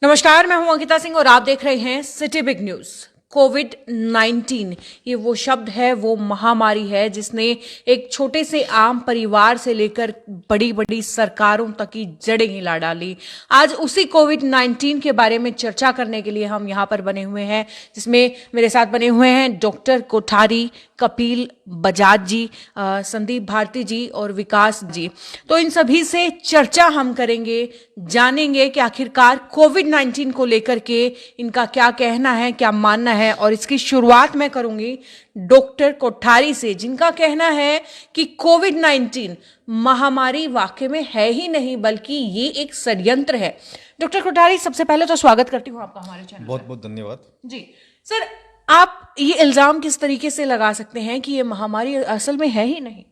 नमस्कार, मैं हूं अंकिता सिंह और आप देख रहे हैं सिटी बिग न्यूज। कोविड-19 ये वो शब्द है, वो महामारी है जिसने एक छोटे से आम परिवार से लेकर बड़ी बड़ी सरकारों तक की जड़ें हिला डाली। आज उसी कोविड-19 के बारे में चर्चा करने के लिए हम यहां पर बने हुए हैं, जिसमें मेरे साथ बने हुए हैं डॉक्टर कोठारी, कपिल बजाज जी, संदीप भारती जी और विकास जी। तो इन सभी से चर्चा हम करेंगे, जानेंगे कि आखिरकार कोविड-19 को लेकर के इनका क्या कहना है, क्या मानना है। और इसकी शुरुआत मैं करूंगी डॉक्टर कोठारी से, जिनका कहना है कि कोविड-19 महामारी वाकई में है ही नहीं बल्कि ये एक षड्यंत्र है। डॉक्टर कोठारी, सबसे पहले तो स्वागत करती हूं आपका हमारे चैनल। बहुत बहुत धन्यवाद जी सर, आप ये इल्जाम किस तरीके से लगा सकते हैं कि ये महामारी असल में है ही नहीं?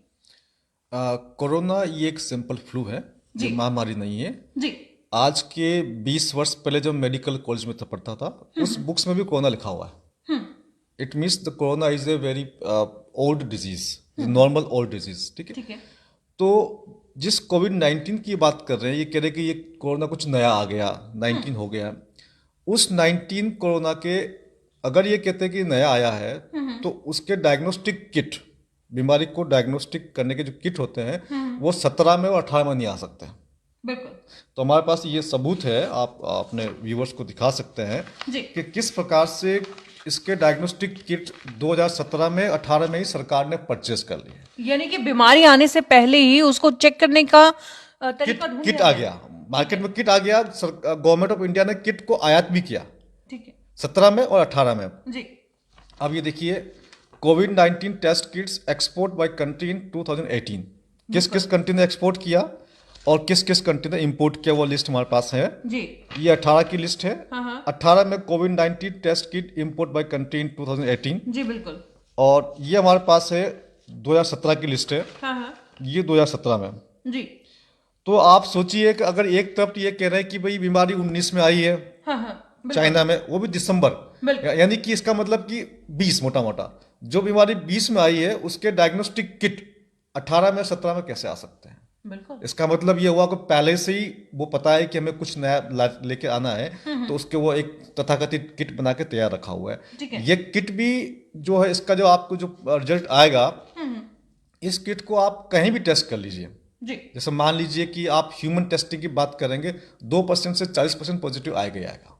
कोरोना ये एक सिंपल फ्लू है, जी। ये महामारी नहीं है। जी। आज के 20 वर्ष पहले जब मेडिकल कॉलेज में पढ़ता था, उस बुक्स में भी कोरोना लिखा हुआ है। It means the corona is a very old disease, normal old disease. ठीक है, ठीक है। तो जिस कोविड-19 की बात कर रहे हैं, ये कह रहे हैं कि ये कोरोना कुछ नया आ गया, 19 हो गया। उस 19 कोरोना के अगर ये कहते हैं कि नया आया है, तो उसके डायग्नोस्टिक किट, बीमारी को डायग्नोस्टिक करने के जो किट होते हैं, वो 17 में और 18 में नहीं आ सकते हैं। बिल्कुल। तो हमारे पास ये सबूत है, आप अपने व्यूवर्स को दिखा सकते हैं जी। कि किस प्रकार से इसके डायग्नोस्टिक किट 2017 में 18 में ही सरकार ने परचेज कर ली है। यानी कि बीमारी आने से पहले ही उसको चेक करने का तरीका ढूंढ किट लिया आ गया। गया, मार्केट में किट आ गया। गवर्नमेंट ऑफ इंडिया ने किट को आयात भी किया, ठीक है 17 में और 18 में। जी। अब ये देखिए, कोविड-19 test kits export by country in 2018। किस किस कंट्री ने एक्सपोर्ट किया और किस किस कंट्री ने इंपोर्ट किया, वो लिस्ट हमारे पास है। जी। ये 18 की लिस्ट है। हाँ। 18 में कोविड-19 test kit import by country in 2018, जी बिल्कुल। और ये हमारे पास है 2017 की लिस्ट है। हाँ। ये 2017 में। जी। तो आप सोचिए कि अगर एक तरफ ये कह रहे हैं कि भाई बीमारी 19 में आई है हाँ। चाइना में, वो भी दिसंबर, बिल्कुल। यानी कि इसका मतलब कि 20 मोटा मोटा जो बीमारी 20 में आई है, उसके डायग्नोस्टिक किट 18 में 17 में कैसे आ सकते हैं? बिल्कुल। इसका मतलब ये हुआ कि पहले से ही वो पता है कि हमें कुछ नया लेके आना है, तो उसके वो एक तथाकथित किट बना के तैयार रखा हुआ है। ठीक है। ये किट भी जो है, इसका जो आपको जो रिजल्ट आएगा, इस किट को आप कहीं भी टेस्ट कर लीजिए। जी। जैसे मान लीजिए कि आप ह्यूमन टेस्टिंग की बात करेंगे, 2% से 40% पॉजिटिव आएगा ही आएगा।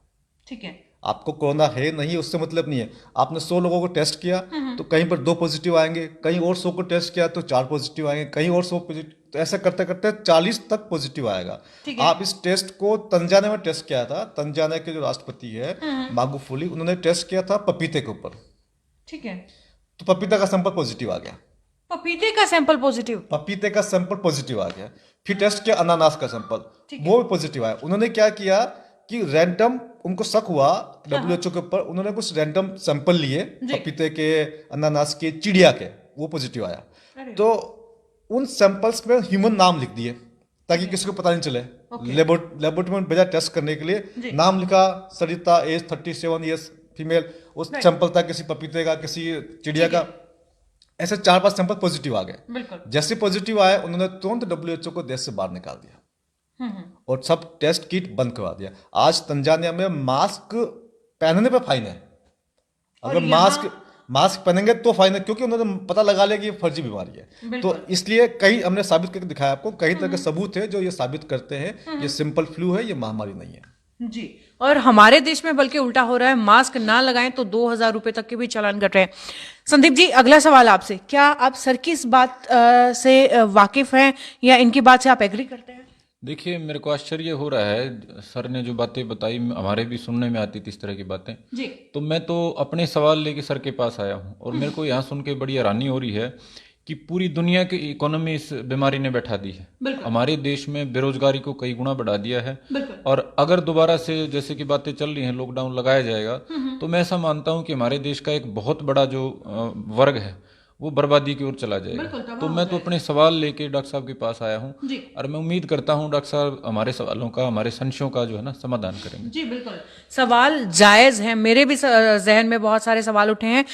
ठीक है। आपको कोरोना है नहीं उससे मतलब नहीं है। आपने 100 लोगों को टेस्ट किया तो कहीं पर 2 पॉजिटिव आएंगे, कहीं और 100 को टेस्ट किया तो 4 पॉजिटिव आएंगे, कहीं और 100 पॉजिटिव, तो ऐसा करते करते 40 तक पॉजिटिव आएगा। ठीक है। आप इस टेस्ट को तंजानिया में टेस्ट किया था। तंजानिया के जो राष्ट्रपति है मागुफुली, उन्होंने टेस्ट किया था पपीते के ऊपर। ठीक है। तो पपीता का सैंपल पॉजिटिव आ गया। पपीते का सैंपल पॉजिटिव? पपीते का सैंपल पॉजिटिव आ गया। फिर टेस्ट किया अनानास का सैंपल, वो भी पॉजिटिव आया। उन्होंने क्या किया कि रैंडम, उनको शक हुआ WHO के ऊपर, उन्होंने कुछ रैंडम सैंपल लिए पपीते के, अनानास के, चिड़िया के, वो पॉजिटिव आया। तो उन सैंपल्स में ह्यूमन नाम लिख दिए ताकि किसी को पता नहीं चले। लेबोरेटरी में भेजा टेस्ट करने के लिए, नाम लिखा सरिता, एज 37 ईयर्स, फीमेल। उस सैंपल था किसी पपीते का, किसी चिड़िया का। ऐसे 4-5 सैंपल पॉजिटिव आ गए। बिल्कुल। जैसे पॉजिटिव आए, उन्होंने तुरंत WHO को देश से बाहर निकाल दिया और सब टेस्ट किट बंद करवा दिया। आज तंजानिया में मास्क पहनने पे फाइन है। अगर मास्क पहनेंगे तो फाइन है, क्योंकि उन्होंने पता लगा लिया कि ये फर्जी बीमारी है। तो इसलिए कई हमने साबित करके दिखाया आपको, कई तरह के सबूत है जो ये साबित करते हैं ये सिंपल फ्लू है, ये महामारी नहीं है जी। और हमारे देश में बल्कि उल्टा हो रहा है, मास्क ना लगाएं तो 2000 रुपए तक के भी चालान कट रहे हैं। संदीप जी, अगला सवाल आपसे, क्या आप सर की इस बात से वाकिफ हैं या इनकी बात से आप एग्री करते हैं? देखिए, मेरे को आश्चर्य हो रहा है, सर ने जो बातें बताई हमारे भी सुनने में आती थी इस तरह की बातें। जी। तो मैं तो अपने सवाल लेके सर के पास आया हूँ और मेरे को यहाँ सुन के बड़ी हैरानी हो रही है कि पूरी दुनिया की इकोनॉमी इस बीमारी ने बैठा दी है। हमारे देश में बेरोजगारी को कई गुना बढ़ा दिया है। और अगर दोबारा से जैसे कि बातें चल रही हैं, लॉकडाउन लगाया जाएगा, तो मैं ऐसा मानता हूं कि हमारे देश का एक बहुत बड़ा जो वर्ग है वो बर्बादी की ओर चला जाएगा। तो मैं तो अपने सवाल लेके डॉक्टर साहब के पास आया हूँ और मैं उम्मीद करता हूँ डॉक्टर साहब हमारे सवालों का, हमारे संशयों का जो है ना समाधान करेंगे। जी बिल्कुल, सवाल जायज हैं, मेरे भी जहन में बहुत सारे सवाल उठे हैं।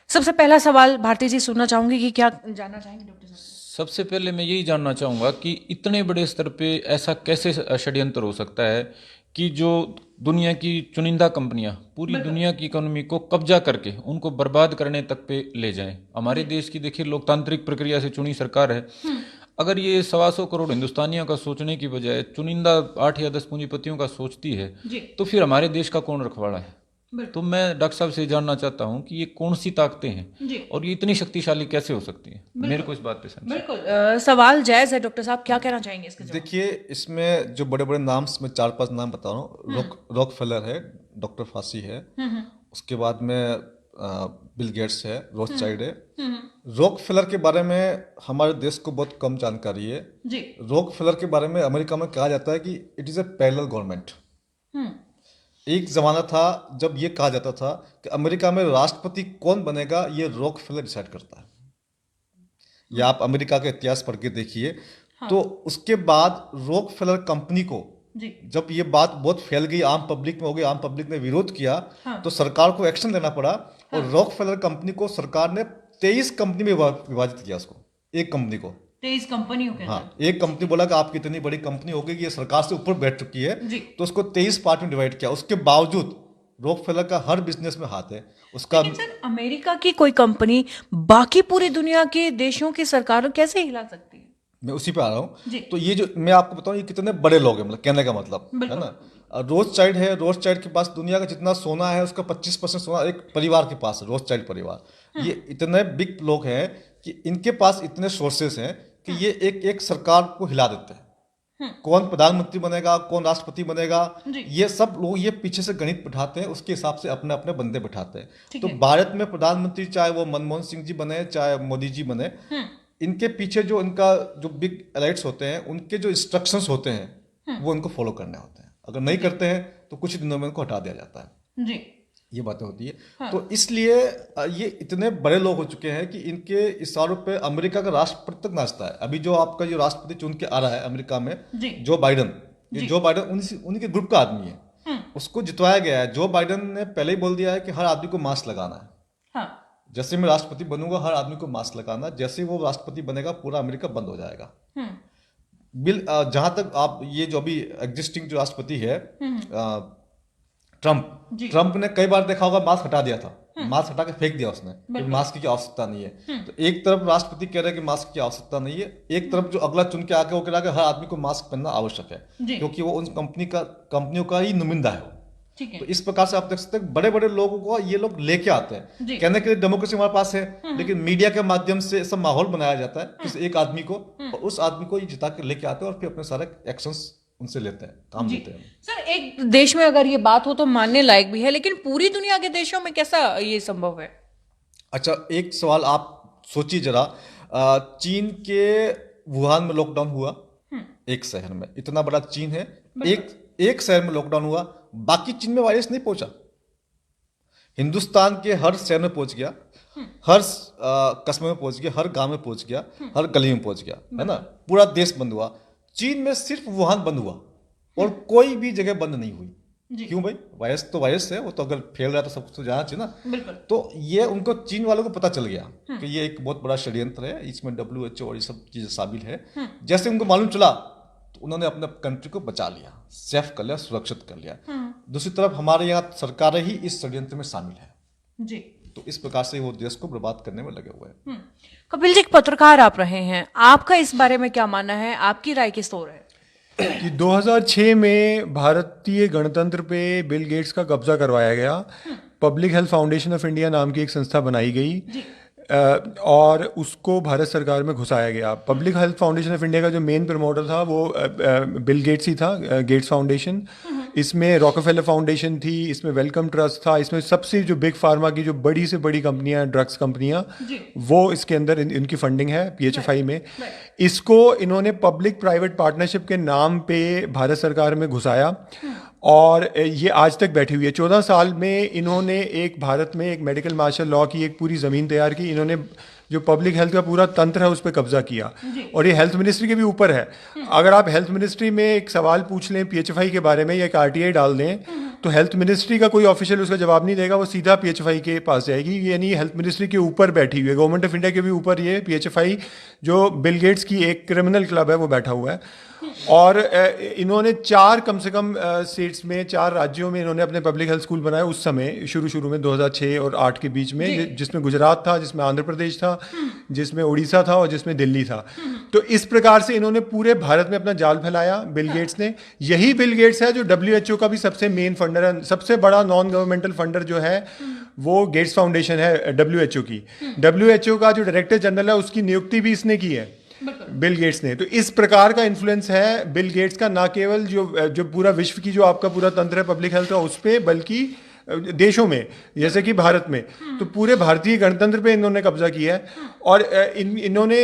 सबसे पहला सवाल भारती जी सुनना चाहूंगी कि क्या जानना चाहेंगे डॉक्टर साहब? सबसे पहले मैं यही जानना चाहूँगा कि इतने बड़े स्तर पे ऐसा कैसे षड्यंत्र हो सकता है कि जो दुनिया की चुनिंदा कंपनियां पूरी दुनिया की इकोनॉमी को कब्जा करके उनको बर्बाद करने तक पे ले जाएं। हमारे देश की देखिए लोकतांत्रिक प्रक्रिया से चुनी सरकार है। अगर ये 125 करोड़ हिंदुस्तानियों का सोचने की बजाय चुनिंदा 8 या 10 पूंजीपतियों का सोचती है, तो फिर हमारे देश का कौन रखवाला है? तो मैं डॉक्टर साहब से जानना चाहता हूं कि ये कौन सी ताकतें हैं और ये इतनी शक्तिशाली कैसे हो सकती है? मेरे को इस बात पे समझ। बिल्कुल सवाल जायज है। डॉक्टर साहब क्या कहना चाहेंगे इसके जवाब? देखिए, इसमें जो बड़े बड़े नाम, मैं 4-5 नाम बता रहा हूँ। रॉकफेलर है, डॉक्टर फासी है, उसके बाद में बिल गेट्स है, रोथशाइल्ड है। रॉकफेलर के बारे में हमारे देश को बहुत कम जानकारी है। रॉकफेलर के बारे में अमेरिका में कहा जाता है कि it is a parallel government. एक जमाना था जब ये कहा जाता था कि अमेरिका में राष्ट्रपति कौन बनेगा ये रॉकफेलर डिसाइड करता है। या आप अमेरिका का इतिहास पढ़ के देखिए। तो उसके बाद रॉकफेलर कंपनी को जब ये बात बहुत फैल गई, आम पब्लिक में हो गई, आम पब्लिक ने विरोध किया, तो सरकार को एक्शन लेना पड़ा। और रॉकफेलर कंपनी को सरकार ने 23 कंपनी में विभाजित किया उसको, एक कंपनी को 23 कंपनियों के हाँ, एक कंपनी बोला कि आपकी इतनी बड़ी कंपनी हो गई कि ये सरकार से ऊपर बैठ चुकी है, तो उसको 23 पार्ट में डिवाइड किया। उसके बावजूद रॉकफेलर का हर बिजनेस में हाथ है उसका। लेकिन सर, अमेरिका की कोई कंपनी बाकी पूरी दुनिया के देशों की सरकारों कैसे हिला सकती है? मैं उसी पे आ रहा हूँ। तो ये जो मैं आपको बताऊँ, ये कितने बड़े लोग हैं, मतलब कहने का मतलब है ना। रोथशाइल्ड है, रोथशाइल्ड के पास दुनिया का जितना सोना है उसका 25% सोना एक परिवार के पास है, रोथशाइल्ड परिवार। ये इतने बिग लोग हैं कि इनके पास इतने सोर्सेस हैं कि ये एक एक सरकार को हिला देते हैं। कौन प्रधानमंत्री बनेगा, कौन राष्ट्रपति बनेगा, ये सब लोग ये पीछे से गणित बिठाते हैं, उसके हिसाब से अपने अपने बंदे बिठाते हैं। तो भारत में प्रधानमंत्री चाहे वो मनमोहन सिंह जी बने चाहे मोदी जी बने, इनके पीछे जो इनका जो बिग एलाइट्स होते हैं, उनके जो इंस्ट्रक्शंस होते हैं वो इनको फॉलो करने होते हैं। अगर नहीं करते हैं तो कुछ दिनों में इनको हटा दिया जाता है जी। ये बातें होती है। तो इसलिए ये इतने बड़े लोग हो चुके हैं कि इनके इशारों पे अमेरिका का राष्ट्रपति तक नाचता है। अभी जो आपका जो राष्ट्रपति चुन के आ रहा है अमेरिका में, जो बाइडन, ये जो बाइडन उनके ग्रुप का आदमी है, उसको जितवाया गया है। जो बाइडन ने पहले ही बोल दिया है कि हर आदमी को मास्क लगाना है। जैसे मैं राष्ट्रपति बनूंगा हर आदमी को मास्क लगाना, जैसे वो राष्ट्रपति बनेगा पूरा अमेरिका बंद हो जाएगा। जहां तक आप ये जो अभी एग्जिस्टिंग जो राष्ट्रपति है ट्रंप ने कई बार देखा होगा मास्क हटा दिया था, मास्क हटा के फेंक दिया उसने कि मास्क की आवश्यकता नहीं है। तो एक तरफ राष्ट्रपति कह रहे हैं कि मास्क की आवश्यकता नहीं है, एक तरफ जो अगला चुन के आके वो कह रहा है कि हर आदमी को मास्क पहनना आवश्यक है, क्योंकि वो उन कंपनियों का ही नुमिंदा है। तो इस प्रकार से आप देख सकते हैं बड़े बड़े लोगों को ये लोग लेके आते हैं। कहने के लिए डेमोक्रेसी हमारे पास है, लेकिन मीडिया के माध्यम से सब माहौल बनाया जाता है किसी एक आदमी को, और उस आदमी को ये जिता के लेके आते हैं और फिर अपने सारे एक्शंस उनसे लेते हैं, काम लेते हैं। सर, एक देश में अगर ये बात हो तो मानने लायक भी है, लेकिन पूरी दुनिया के देशों में कैसा ये संभव है? अच्छा, एक सवाल आप सोचिए जरा, चीन के वुहान में लॉकडाउन हुआ, एक शहर में, इतना बड़ा चीन है, एक शहर में लॉकडाउन हुआ, बाकी चीन में वायरस नहीं पहुंचा। हिंदुस्तान के हर शहर में पहुंच गया, हर कस्बे में पहुंच गया, हर गांव में पहुंच गया, हर गली में पहुंच गया, है ना। पूरा देश बंद हुआ। चीन में सिर्फ वुहान बंद हुआ और कोई भी जगह बंद नहीं हुई। क्यों भाई? वायरस तो वायरस है, वो तो अगर फैल रहा तो सब कुछ जाना चाहिए ना। तो ये उनको चीन वालों को पता चल गया कि ये एक बहुत बड़ा षड्यंत्र है, इसमें WHO और ये सब चीजें शामिल है। जैसे उनको मालूम चला तो उन्होंने अपने कंट्री को बचा लिया, सेफ कर लिया, सुरक्षित कर लिया। दूसरी तरफ हमारे यहाँ सरकारें ही इस षड्यंत्र में शामिल है जी। तो इस प्रकार से वो देश को बर्बाद करने में लगे हुए हैं। कपिल जी, पत्रकार आप रहे हैं, आपका इस बारे में क्या मानना है? आपकी राय किस ओर है? कि 2006 में भारतीय गणतंत्र पे बिल गेट्स का कब्जा करवाया गया। Public health foundation of India नाम की एक संस्था बनाई गई और उसको भारत सरकार में घुसाया गया। Public health foundation of India का जो मेन प्रमोटर था वो बिल गेट्स ही था, गेट्स फाउंडेशन। इसमें रॉकफेलर फाउंडेशन थी, इसमें वेलकम ट्रस्ट था, इसमें सबसे जो बिग फार्मा की जो बड़ी से बड़ी कंपनियां, ड्रग्स कंपनियां, वो इसके अंदर इनकी फंडिंग है PHFI में। इसको इन्होंने पब्लिक प्राइवेट पार्टनरशिप के नाम पे भारत सरकार में घुसाया और ये आज तक बैठी हुई है। 14 साल में इन्होंने एक भारत में एक मेडिकल मार्शल लॉ की एक पूरी ज़मीन तैयार की। इन्होंने जो पब्लिक हेल्थ का पूरा तंत्र है उस पर कब्जा किया और ये हेल्थ मिनिस्ट्री के भी ऊपर है। अगर आप हेल्थ मिनिस्ट्री में एक सवाल पूछ लें PHFI के बारे में या एक RTI डाल दें तो हेल्थ मिनिस्ट्री का कोई ऑफिशियल उसका जवाब नहीं देगा, वो सीधा PHFI के पास जाएगी। यानी हेल्थ मिनिस्ट्री के ऊपर बैठी हुई है, गवर्नमेंट ऑफ इंडिया के भी ऊपर ये PHFI जो बिल गेट्स की एक क्रिमिनल क्लब है वो बैठा हुआ है। और इन्होंने 4 कम से कम स्टेट्स में, 4 राज्यों में इन्होंने अपने पब्लिक हेल्थ स्कूल बनाए उस समय, शुरू में 2006 और 8 के बीच में, जिसमें गुजरात था, जिसमें आंध्र प्रदेश था, जिसमें उड़ीसा था और जिसमें दिल्ली था। तो इस प्रकार से इन्होंने पूरे भारत में अपना जाल फैलाया बिल गेट्स ने। यही बिल गेट्स है जो WHO का भी सबसे मेन फंडर है, सबसे बड़ा नॉन गवर्नमेंटल फंडर जो है वो गेट्स फाउंडेशन है WHO की। WHO का जो डायरेक्टर जनरल है उसकी नियुक्ति भी इसने की है, बिल गेट्स ने। तो इस प्रकार का इन्फ्लुएंस है बिल गेट्स का, ना केवल जो पूरा विश्व की जो आपका पूरा तंत्र है पब्लिक हेल्थ का उस पे, बल्कि देशों में जैसे कि भारत में, तो पूरे भारतीय गणतंत्र पे इन्होंने कब्जा किया है। और इन्होंने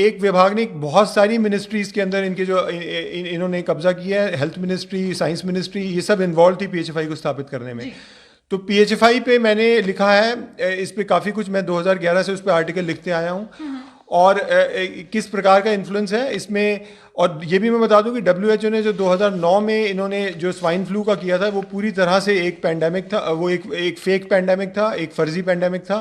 एक विभाग ने बहुत सारी मिनिस्ट्रीज के अंदर इनके जो इन्होंने कब्जा किया है, हेल्थ मिनिस्ट्री, साइंस मिनिस्ट्री, ये सब इन्वॉल्व थी PHFI को स्थापित करने में। तो PHFI पे मैंने लिखा है, इस पे काफ़ी कुछ मैं 2011 से उस पर आर्टिकल लिखते आया हूँ, और किस प्रकार का इन्फ्लुएंस है इसमें। और ये भी मैं बता दूं कि WHO ने जो 2009 में इन्होंने जो स्वाइन फ्लू का किया था, वो पूरी तरह से एक पैंडेमिक था, वो एक फेक पैंडेमिक था, एक फर्जी पैंडेमिक था,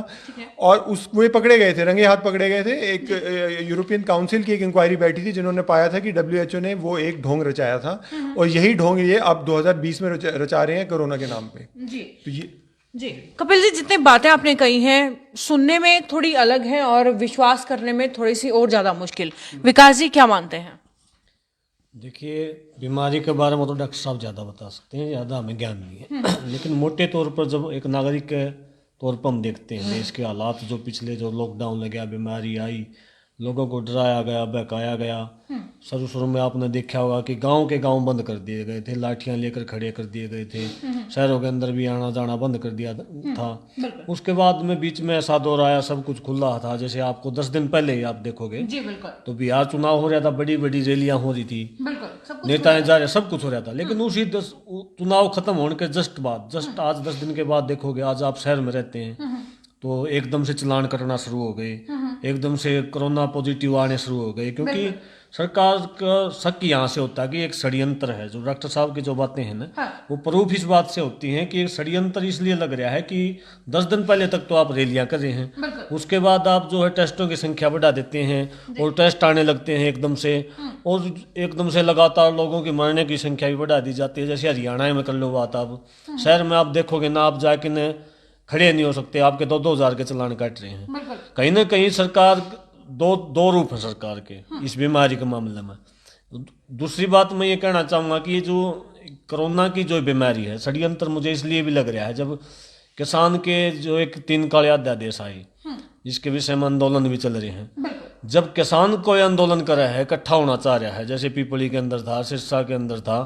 और वे पकड़े गए थे, रंगे हाथ पकड़े गए थे। एक यूरोपियन काउंसिल की एक इंक्वायरी बैठी थी जिन्होंने पाया था कि WHO ने वो एक ढोंग रचाया था, और यही ढोंग ये अब 2020 में रचा रहे हैं कोरोना के नाम पे। तो ये जी कपिल जी, जितने बातें आपने कही हैं सुनने में थोड़ी अलग है और विश्वास करने में थोड़ी सी और ज्यादा मुश्किल। विकास जी क्या मानते हैं? देखिए, बीमारी के बारे में तो डॉक्टर साहब ज़्यादा बता सकते हैं, ज़्यादा हमें ज्ञान नहीं है। लेकिन मोटे तौर पर जब एक नागरिक के तौर पर हम देखते हैं देश के हालात, जो पिछले जो लॉकडाउन लगा, बीमारी आई, लोगों को डराया गया, बहकाया गया। शुरू में आपने देखा होगा कि गांव के गांव बंद कर दिए गए थे, लाठियां लेकर खड़े कर दिए गए थे, शहरों के अंदर भी आना जाना बंद कर दिया था। उसके बाद में बीच में ऐसा दौर आया, सब कुछ खुला था। जैसे आपको 10 दिन पहले ही आप देखोगे जी बिल्कुल, तो बिहार चुनाव हो रहा था, बड़ी बड़ी रैलियां हो रही थी, नेताएं जा रहे, सब कुछ हो रहा था। लेकिन उसी चुनाव खत्म होने के जस्ट आज 10 दिन के बाद देखोगे, आज आप शहर में रहते हैं तो एकदम से चालान कटना शुरू हो गए, एकदम से कोरोना पॉजिटिव आने शुरू हो गए, क्योंकि सरकार का शक यहाँ से होता है कि एक षड्यंत्र है। जो डॉक्टर साहब की जो बातें हैं ना, वो प्रूफ इस बात से होती हैं कि एक षड्यंत्र इसलिए लग रहा है कि 10 दिन पहले तक तो आप रैलियां कर रहे हैं, उसके बाद आप जो है टेस्टों की संख्या बढ़ा देते हैं और टेस्ट आने लगते हैं एकदम से, और एकदम से लगातार लोगों की मरने की संख्या भी बढ़ा दी जाती है। जैसे हरियाणा में कर लो बात, आप शहर में आप देखोगे ना, आप जाके न खड़े नहीं हो सकते, आपके 2-2 हज़ार के चालान काट रहे हैं। कहीं ना कहीं सरकार दो रूप है सरकार के इस बीमारी के मामले में। दूसरी बात मैं ये कहना चाहूँगा कि ये जो कोरोना की जो बीमारी है, षड्यंत्र मुझे इसलिए भी लग रहा है, जब किसान के जो एक 3 काले अध्यादेश आई, जिसके विषय में आंदोलन भी चल रहे हैं, जब किसान कोई आंदोलन कर रहा है, इकट्ठा होना चाह रहा है, जैसे पीपली के अंदर था, सिरसा के अंदर था,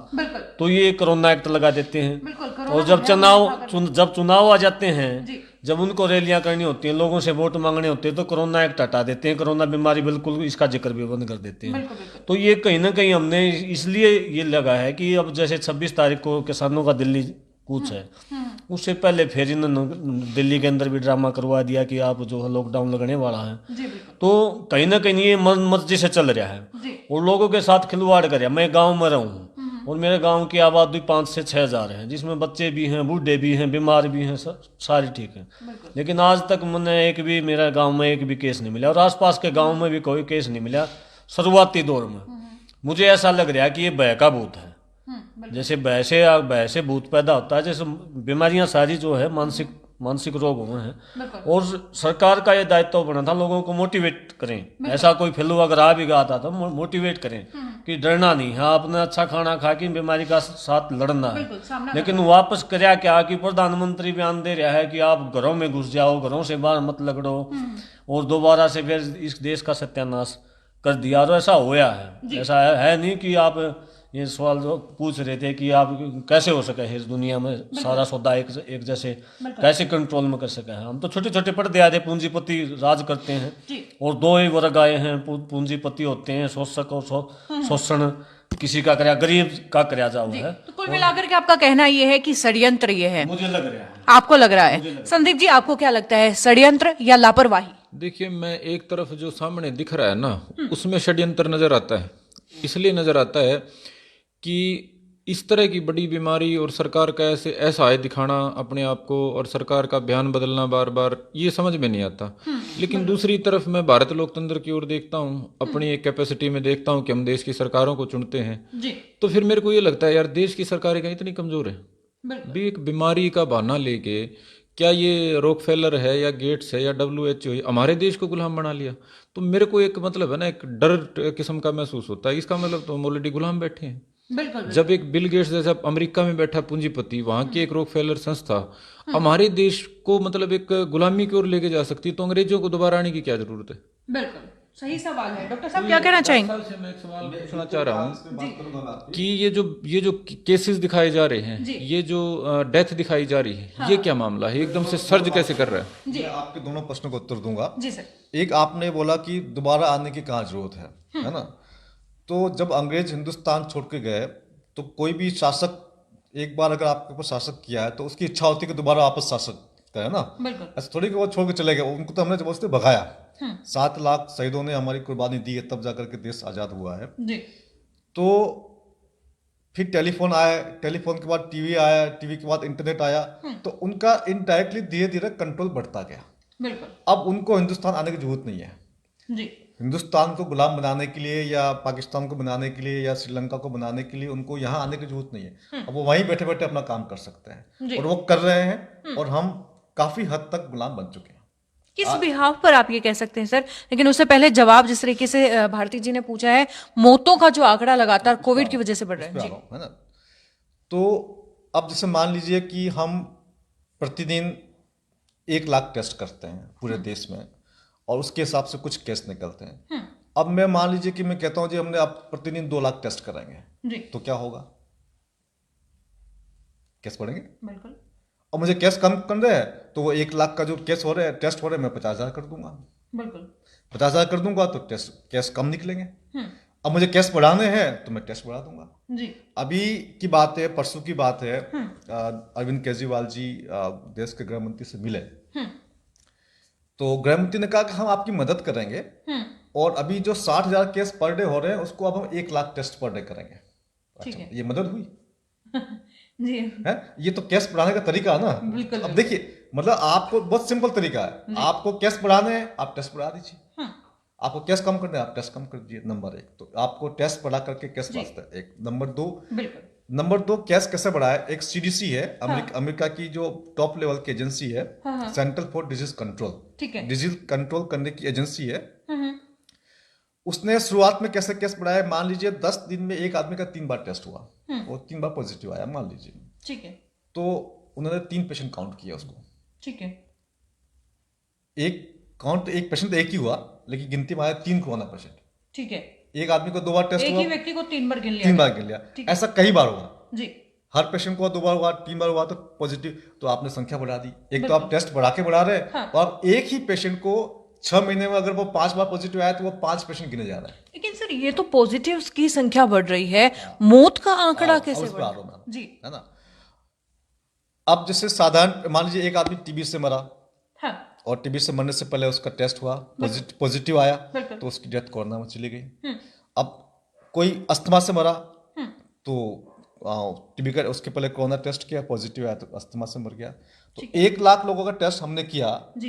तो ये कोरोना एक्ट लगा देते हैं। और जब चुनाव आ जाते हैं, जब उनको रैलियां करनी होती हैं, लोगों से वोट मांगने होते हैं, तो कोरोना एक्ट हटा देते हैं, कोरोना बीमारी बिल्कुल इसका जिक्र भी बंद कर देते हैं। तो ये कहीं ना कहीं हमने इसलिए ये लगा है कि अब जैसे 26 तारीख को किसानों का दिल्ली कूच है, उससे पहले फिर इन्होंने दिल्ली के अंदर भी ड्रामा करवा दिया कि आप जो है लॉकडाउन लगने वाला है। तो कहीं ना कहीं ये मर्जी से चल रहा है और लोगों के साथ खिलवाड़ कर रहा है। मैं गाँव में रहूँ और मेरे गांव की आबादी 5 से 6 हज़ार है, जिसमें बच्चे भी हैं, बूढ़े भी हैं, बीमार भी हैं, सारी ठीक है। लेकिन आज तक मैंने मेरा गांव में एक भी केस नहीं मिला, और आसपास के गांव में भी कोई केस नहीं मिला शुरुआती दौर में। मुझे ऐसा लग रहा है कि ये भय का भूत है। जैसे भय से भूत पैदा होता है, जैसे बीमारियां सारी जो है मानसिक रोग हुए हैं, और सरकार का ये दायित्व बना था लोगों को मोटिवेट करें। ऐसा कोई फिल्म अगर आ भी गाता तो मोटिवेट करें कि डरना नहीं है, आपने अच्छा खाना खा के बीमारी का साथ लड़ना है। लेकिन वापस कराया क्या कि प्रधानमंत्री बयान दे रहा है कि आप घरों में घुस जाओ, घरों से बाहर मत लगड़ो, और दोबारा से फिर इस देश का सत्यानाश कर दिया। और ऐसा होया है, ऐसा है नहीं कि आप ये सवाल जो पूछ रहे थे कि आप कैसे हो सके है इस दुनिया में सारा सौदा एक जैसे कैसे कंट्रोल में कर सके हैं। हम तो छोटे छोटे पर्दे आधे पूंजीपति राज करते हैं, और 2 ही वर्ग आए हैं, पूंजीपति होते हैं, शोषक और शोषण किसी का कराया, गरीब का कराया जाओ है। तो कुल मिलाकर के आपका कहना ये है कि षड्यंत्र ये है? मुझे लग रहा है। आपको लग रहा है? संदीप जी आपको क्या लगता है, षड्यंत्र या लापरवाही? देखिए, मैं एक तरफ जो सामने दिख रहा है ना, उसमें षड्यंत्र नजर आता है। इसलिए नजर आता है कि इस तरह की बड़ी बीमारी और सरकार का ऐसे असहाय दिखाना अपने आप को और सरकार का बयान बदलना बार बार, ये समझ में नहीं आता। लेकिन दूसरी तरफ मैं भारत लोकतंत्र की ओर देखता हूँ, अपनी एक कैपेसिटी में देखता हूँ कि हम देश की सरकारों को चुनते हैं, जी तो फिर मेरे को ये लगता है यार देश की सरकारें कहीं इतनी कमजोर है भी एक बीमारी का बहाना लेके, क्या ये रॉकफेलर है या गेट्स है या WHO है, हमारे देश को गुलाम बना लिया। तो मेरे को एक मतलब है ना, एक डर किस्म का महसूस होता है। इसका मतलब तो हम ऑलरेडी गुलाम बैठे हैं। बिल्कुल जब एक बिल गेट्स जैसा अमेरिका में बैठा पूंजीपति, वहां की एक रॉकफेलर संस्था हमारे देश को मतलब एक गुलामी की ओर लेके जा सकती है, तो अंग्रेजों को दोबारा आने की क्या जरूरत है? बिल्कुल सही सवाल है। डॉक्टर साहब क्या कहना चाहेंगे? से मैं एक सवाल पूछना चाह रहा हूँ कि ये जो केसेस दिखाए जा रहे हैं, ये जो डेथ दिखाई जा रही है, ये क्या मामला है? एकदम से सर्ज कैसे कर रहा है? मैं आपके दोनों प्रश्नों का उत्तर दूंगा। जी सर। एक आपने बोला कि दोबारा आने की कहाँ जरूरत है ना? तो जब अंग्रेज हिंदुस्तान छोड़ के गए, तो कोई भी शासक एक बार अगर आपके ऊपर शासक किया है तो उसकी इच्छा होती है कि दोबारा वापस शासक करे ना। बिल्कुल। ऐसा थोड़ी कि वो छोड़ के चले गए, उनको तो हमने जबरदस्ती भगाया। 7 लाख शहीदों ने हमारी कुर्बानी दी है, तब जाकर के देश आजाद हुआ है। जी तो फिर टेलीफोन आया, टेलीफोन के बाद टीवी आया, टीवी के बाद इंटरनेट आया, तो उनका इनडायरेक्टली धीरे धीरे कंट्रोल बढ़ता गया। बिल्कुल। अब उनको हिंदुस्तान आने की जरूरत नहीं है। जी हिंदुस्तान को गुलाम बनाने के लिए या पाकिस्तान को बनाने के लिए या श्रीलंका को बनाने के लिए उनको यहाँ आने की जरूरत नहीं है। अब वो वहीं बैठे बैठे अपना काम कर सकते हैं, और वो कर रहे हैं, और हम काफी हद तक गुलाम बन चुके हैं। किस बिहाव पर आप ये कह सकते हैं सर? लेकिन उससे पहले जवाब जिस तरीके से भारती जी ने पूछा है, मौतों का जो आंकड़ा लगातार कोविड की वजह से बढ़ रहा है। पे आ जी रहा हूं, है ना? तो अब जैसे मान लीजिए कि हम प्रतिदिन 1 लाख टेस्ट करते हैं पूरे देश में, और उसके हिसाब से कुछ केस निकलते हैं। अब मैं मान लीजिए कि मैं कहता हूं जी हमने अब प्रतिदिन 2 लाख टेस्ट करेंगे, जी तो क्या होगा? केस बढ़ेंगे। बिल्कुल। और मुझे केस कम करना है तो वो 1 लाख का जो केस हो रहे हैं, टेस्ट हो रहे हैं, मैं 50,000 कर दूंगा। बिल्कुल 50,000 कर दूंगा तो टेस्ट केस कम निकलेंगे। अब मुझे केस बढ़ाने हैं तो मैं टेस्ट बढ़ा दूंगा। जी अभी की बात है, परसों की बात है, अरविंद केजरीवाल जी देश के गृह मंत्री से मिले, तो गृह मंत्री ने कहा कि हम आपकी मदद करेंगे, और अभी जो 60,000 केस पर डे हो रहे हैं उसको अब हम 1 लाख टेस्ट पर डे करेंगे। ठीक अच्छा, है। ये मदद हुई जी है? ये तो केस बढ़ाने का तरीका है ना। बिल्कुल, अब देखिए, मतलब आपको बहुत सिंपल तरीका है, आपको केस बढ़ाने हैं, आप टेस्ट बढ़ा दीजिए। आपको केस कम करना है, आप टेस्ट कम कर दीजिए। नंबर 1 तो आपको टेस्ट बढ़ा करके केस बढ़ता है, एक। बिल्कुल। नंबर 2 केस कैसे बढ़ाए? एक CDC है, अमेरिका की जो टॉप लेवल की एजेंसी है, सेंट्रल फॉर डिजीज कंट्रोल, ठीक है। डिजीज कंट्रोल करने की एजेंसी है। उसने शुरुआत में कैसे केस बढ़ाए? मान लीजिए 10 दिन में एक आदमी का 3 बार टेस्ट हुआ, वो 3 बार पॉजिटिव आया मान लीजिए, ठीक है। तो उन्होंने 3 पेशेंट काउंट किया उसको। ठीक है। एक पेशेंट एक ही हुआ, लेकिन गिनती में आया 3 कोरोना पेशेंट। ठीक है। एक आदमी को 2 बार टेस्ट एक हुआ, ही व्यक्ति को 3 बार गिन लिया 3 गया। बार गिन लिया। ठीक है। ऐसा कई बार हुआ, जी हर पेशेंट को 2 बार हुआ, 3 बार हुआ तो पॉजिटिव, तो आपने संख्या बढ़ा दी। एक तो आप टेस्ट बढ़ा के बढ़ा रहे हैं, हाँ। और एक ही पेशेंट को 6 महीने में अगर वो 5 बार पॉजिटिव आया तो वो 5 पेशेंट गिने जा रहा है। लेकिन सर ये तो पॉजिटिव्स की संख्या बढ़ रही है, मौत का आंकड़ा अब कैसे उस पे बढ़ आ रहा रहा हूं है? मैं, जी है ना? अब जैसे साधारण मान लीजिए एक आदमी TB से मरा, हाँ और TB से मरने से पहले उसका टेस्ट हुआ, पॉजिटिव आया, बिल्कुल। तो उसकी डेथ कोरोना में चली गई। अब कोई अस्थमा से मरा, तो TB का उसके पहले कोरोना टेस्ट किया, पॉजिटिव आया तो अस्थमा से मर गया। तो 1 लाख लोगों का टेस्ट हमने किया,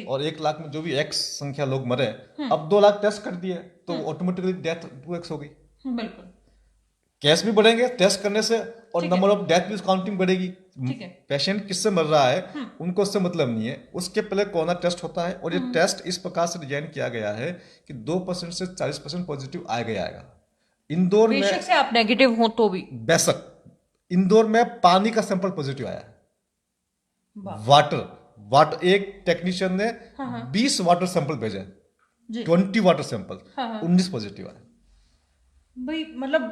और 1 लाख में जो भी X संख्या लोग मरे, अब 2 लाख टेस्ट कर दिए, तो ऑटोमेटिकली डेथ 2x हो गई। बिल्कुल। केस भी बढ़ेंगे टेस्ट करने से, और नंबर ऑफ डेथ भी काउंटिंग बढ़ेगी। ठीक है। पेशेंट किससे मर रहा है उनको उससे मतलब नहीं है, उसके पहले कोरोना टेस्ट होता है, और ये टेस्ट इस प्रकार से डिजाइन किया गया है कि 2% से 40% पॉजिटिव आएगा। इंदौर में बेशक से आप नेगेटिव हो तो भी। बेशक इंदौर में पानी का सैंपल पॉजिटिव आया है। वाटर एक टेक्नीशियन ने 20 वाटर सैंपल भेजे, 20 वाटर सैंपल, 19 पॉजिटिव आए। भाई मतलब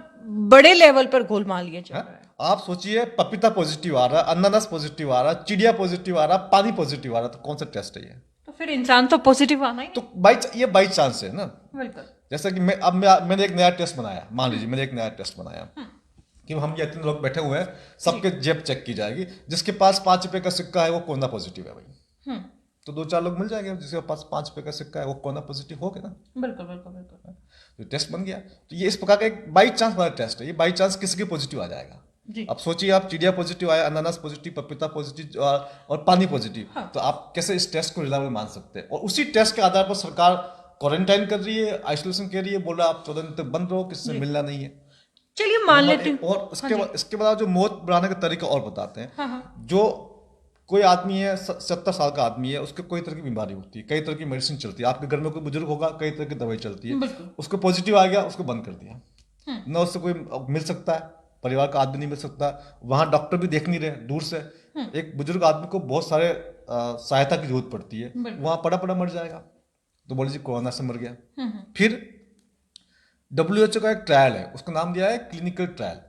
बड़े लेवल पर गोलमाल ये चल रहा है। आप सोचिए, पपीता पॉजिटिव आ रहा, अनानास पॉजिटिव आ रहा, चिड़िया पॉजिटिव आ रहा, पानी पॉजिटिव आ रहा, तो कौन सा टेस्ट है ये? तो फिर इंसान तो पॉजिटिव आना ही तो ये बाई चांस है ना। बिल्कुल। जैसा कि मैंने एक नया टेस्ट बनाया, मान लीजिए मैंने एक नया टेस्ट बनाया कि हम ये 3 लोग बैठे हुए हैं, सबके जेब चेक की जाएगी, जिसके पास 5 रुपए का सिक्का है वो कोरोना पॉजिटिव है भाई। तो 2-4 लोग मिल जाएंगे जिसके पास 5 रुपए का सिक्का है वो कोरोना पॉजिटिव हो गया ना। बिल्कुल बिल्कुल बिल्कुल। तो टेस्ट बन गया। तो ये इस प्रकार का एक बाई चांस वाला टेस्ट है, ये बाई चांस किसी के पॉजिटिव आ जाएगा। जी। अब सोचिए आप चिड़िया पॉजिटिव आया, अनानास पॉजिटिव, पपीता पॉजिटिव और पानी पॉजिटिव, तो आप कैसे इस टेस्ट को रिलायबल मान सकते हैं? और उसी टेस्ट के आधार पर सरकार क्वारंटाइन कर रही है, आइसोलेशन कर रही है, बोल रहा है आप 14 दिन तक बंद रहो, किससे मिलना नहीं है। चलिए मान लेते हैं। और इसके बाद जो मौत बढ़ाने का तरीका और बताते हैं। जो कोई आदमी है 70 साल का आदमी है, उसको कोई तरह की बीमारी होती है, कई तरह की मेडिसिन चलती है, आपके घर में कोई बुजुर्ग होगा, कई तरह की दवाई चलती है, उसको पॉजिटिव आ गया, उसको बंद कर दिया, न उससे कोई मिल सकता है, परिवार का आदमी नहीं मिल सकता, वहां डॉक्टर भी देख नहीं रहे दूर से। एक बुजुर्ग आदमी को बहुत सारे सहायता की जरूरत पड़ती है, वहां पड़ा मर जाएगा, तो बोले जी कोरोना से मर गया। फिर WHO का एक ट्रायल है, उसका नाम दिया है क्लिनिकल ट्रायल।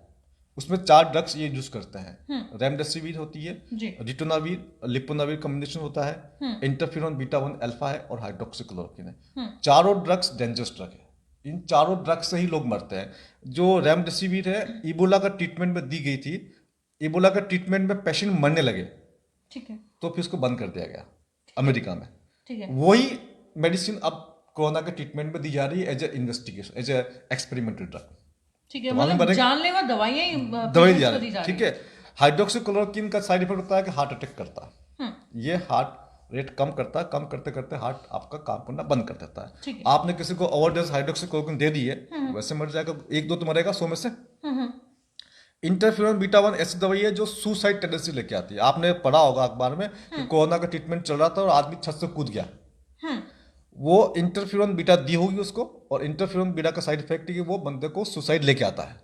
उसमें 4 ड्रग्स ये यूज करते हैं। रेमडेसिविर होती है, रिटोनाविर, लिपोनाविर कॉम्बिनेशन होता है, इंटरफेरॉन बीटा 1 अल्फा है और हाइड्रोक्सीक्लोरोक्विन है। चारों ड्रग्स डेंजरस ड्रग है। इन चारों ड्रग्स से ही लोग मरते हैं। जो रेमडेसिविर है, इबोला का ट्रीटमेंट में दी गई थी, इबोला का ट्रीटमेंट में पेशेंट मरने लगे, ठीक है, तो फिर उसको बंद कर दिया गया अमेरिका में। ठीक है, वही मेडिसिन अब कोरोना के ट्रीटमेंट में दी जा रही है as a investigation, as a experimental drug. ठीक है, तो मालूम मतलब पड़ेगा- जानलेवा दवाइयां ही दवाई patients दिया को दी जा ठीक रही है। हाइड्रोक्सीक्लोरोक्विन का साइड इफेक्ट होता है कि हार्ट अटैक करता है। ये हार्ट रेट कम करता है, कम करते करते हार्ट आपका काम करना बंद कर देता ठीक है। है। आपने किसी को ओवरडोज हाइड्रोक्सीक्लोरोक्विन दे दी है, वैसे मर जाएगा, 1-2 तो मरेगा 100 में से। इंटरफेरॉन बीटा 1 ऐसी दवाई है जो सुसाइड टेंडेंसी लेके आती है। आपने पढ़ा होगा अखबार में कि कोरोना का ट्रीटमेंट चल रहा था और आदमी छत से कूद गया, वो इंटरफेरॉन बीटा दी होगी उसको, और इंटरफेरॉन बीटा का साइड इफेक्ट है कि वो बंदे को सुसाइड लेके आता है,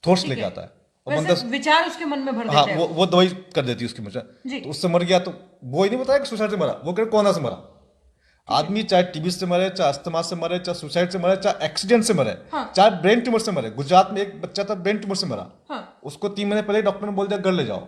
थॉट्स लेके आता है, और बंदा वैसे विचार उसके मन में भर हाँ देते हैं। वो दवाई कर देती है उसकी मजा, जी। तो उससे मर गया। तो वो ही नहीं बताया कि सुसाइड से मरा, वो कह कोरोना से मरा। आदमी चाहे टीबी से मरे, चाहे अस्थमा से मरे, चाहे सुसाइड से मरे, चाहे एक्सीडेंट से मरे, चाहे ब्रेन ट्यूमर से मरे। गुजरात में एक बच्चा था ब्रेन ट्यूमर से मरा, उसको 3 महीने पहले डॉक्टर ने बोल दिया घर ले जाओ,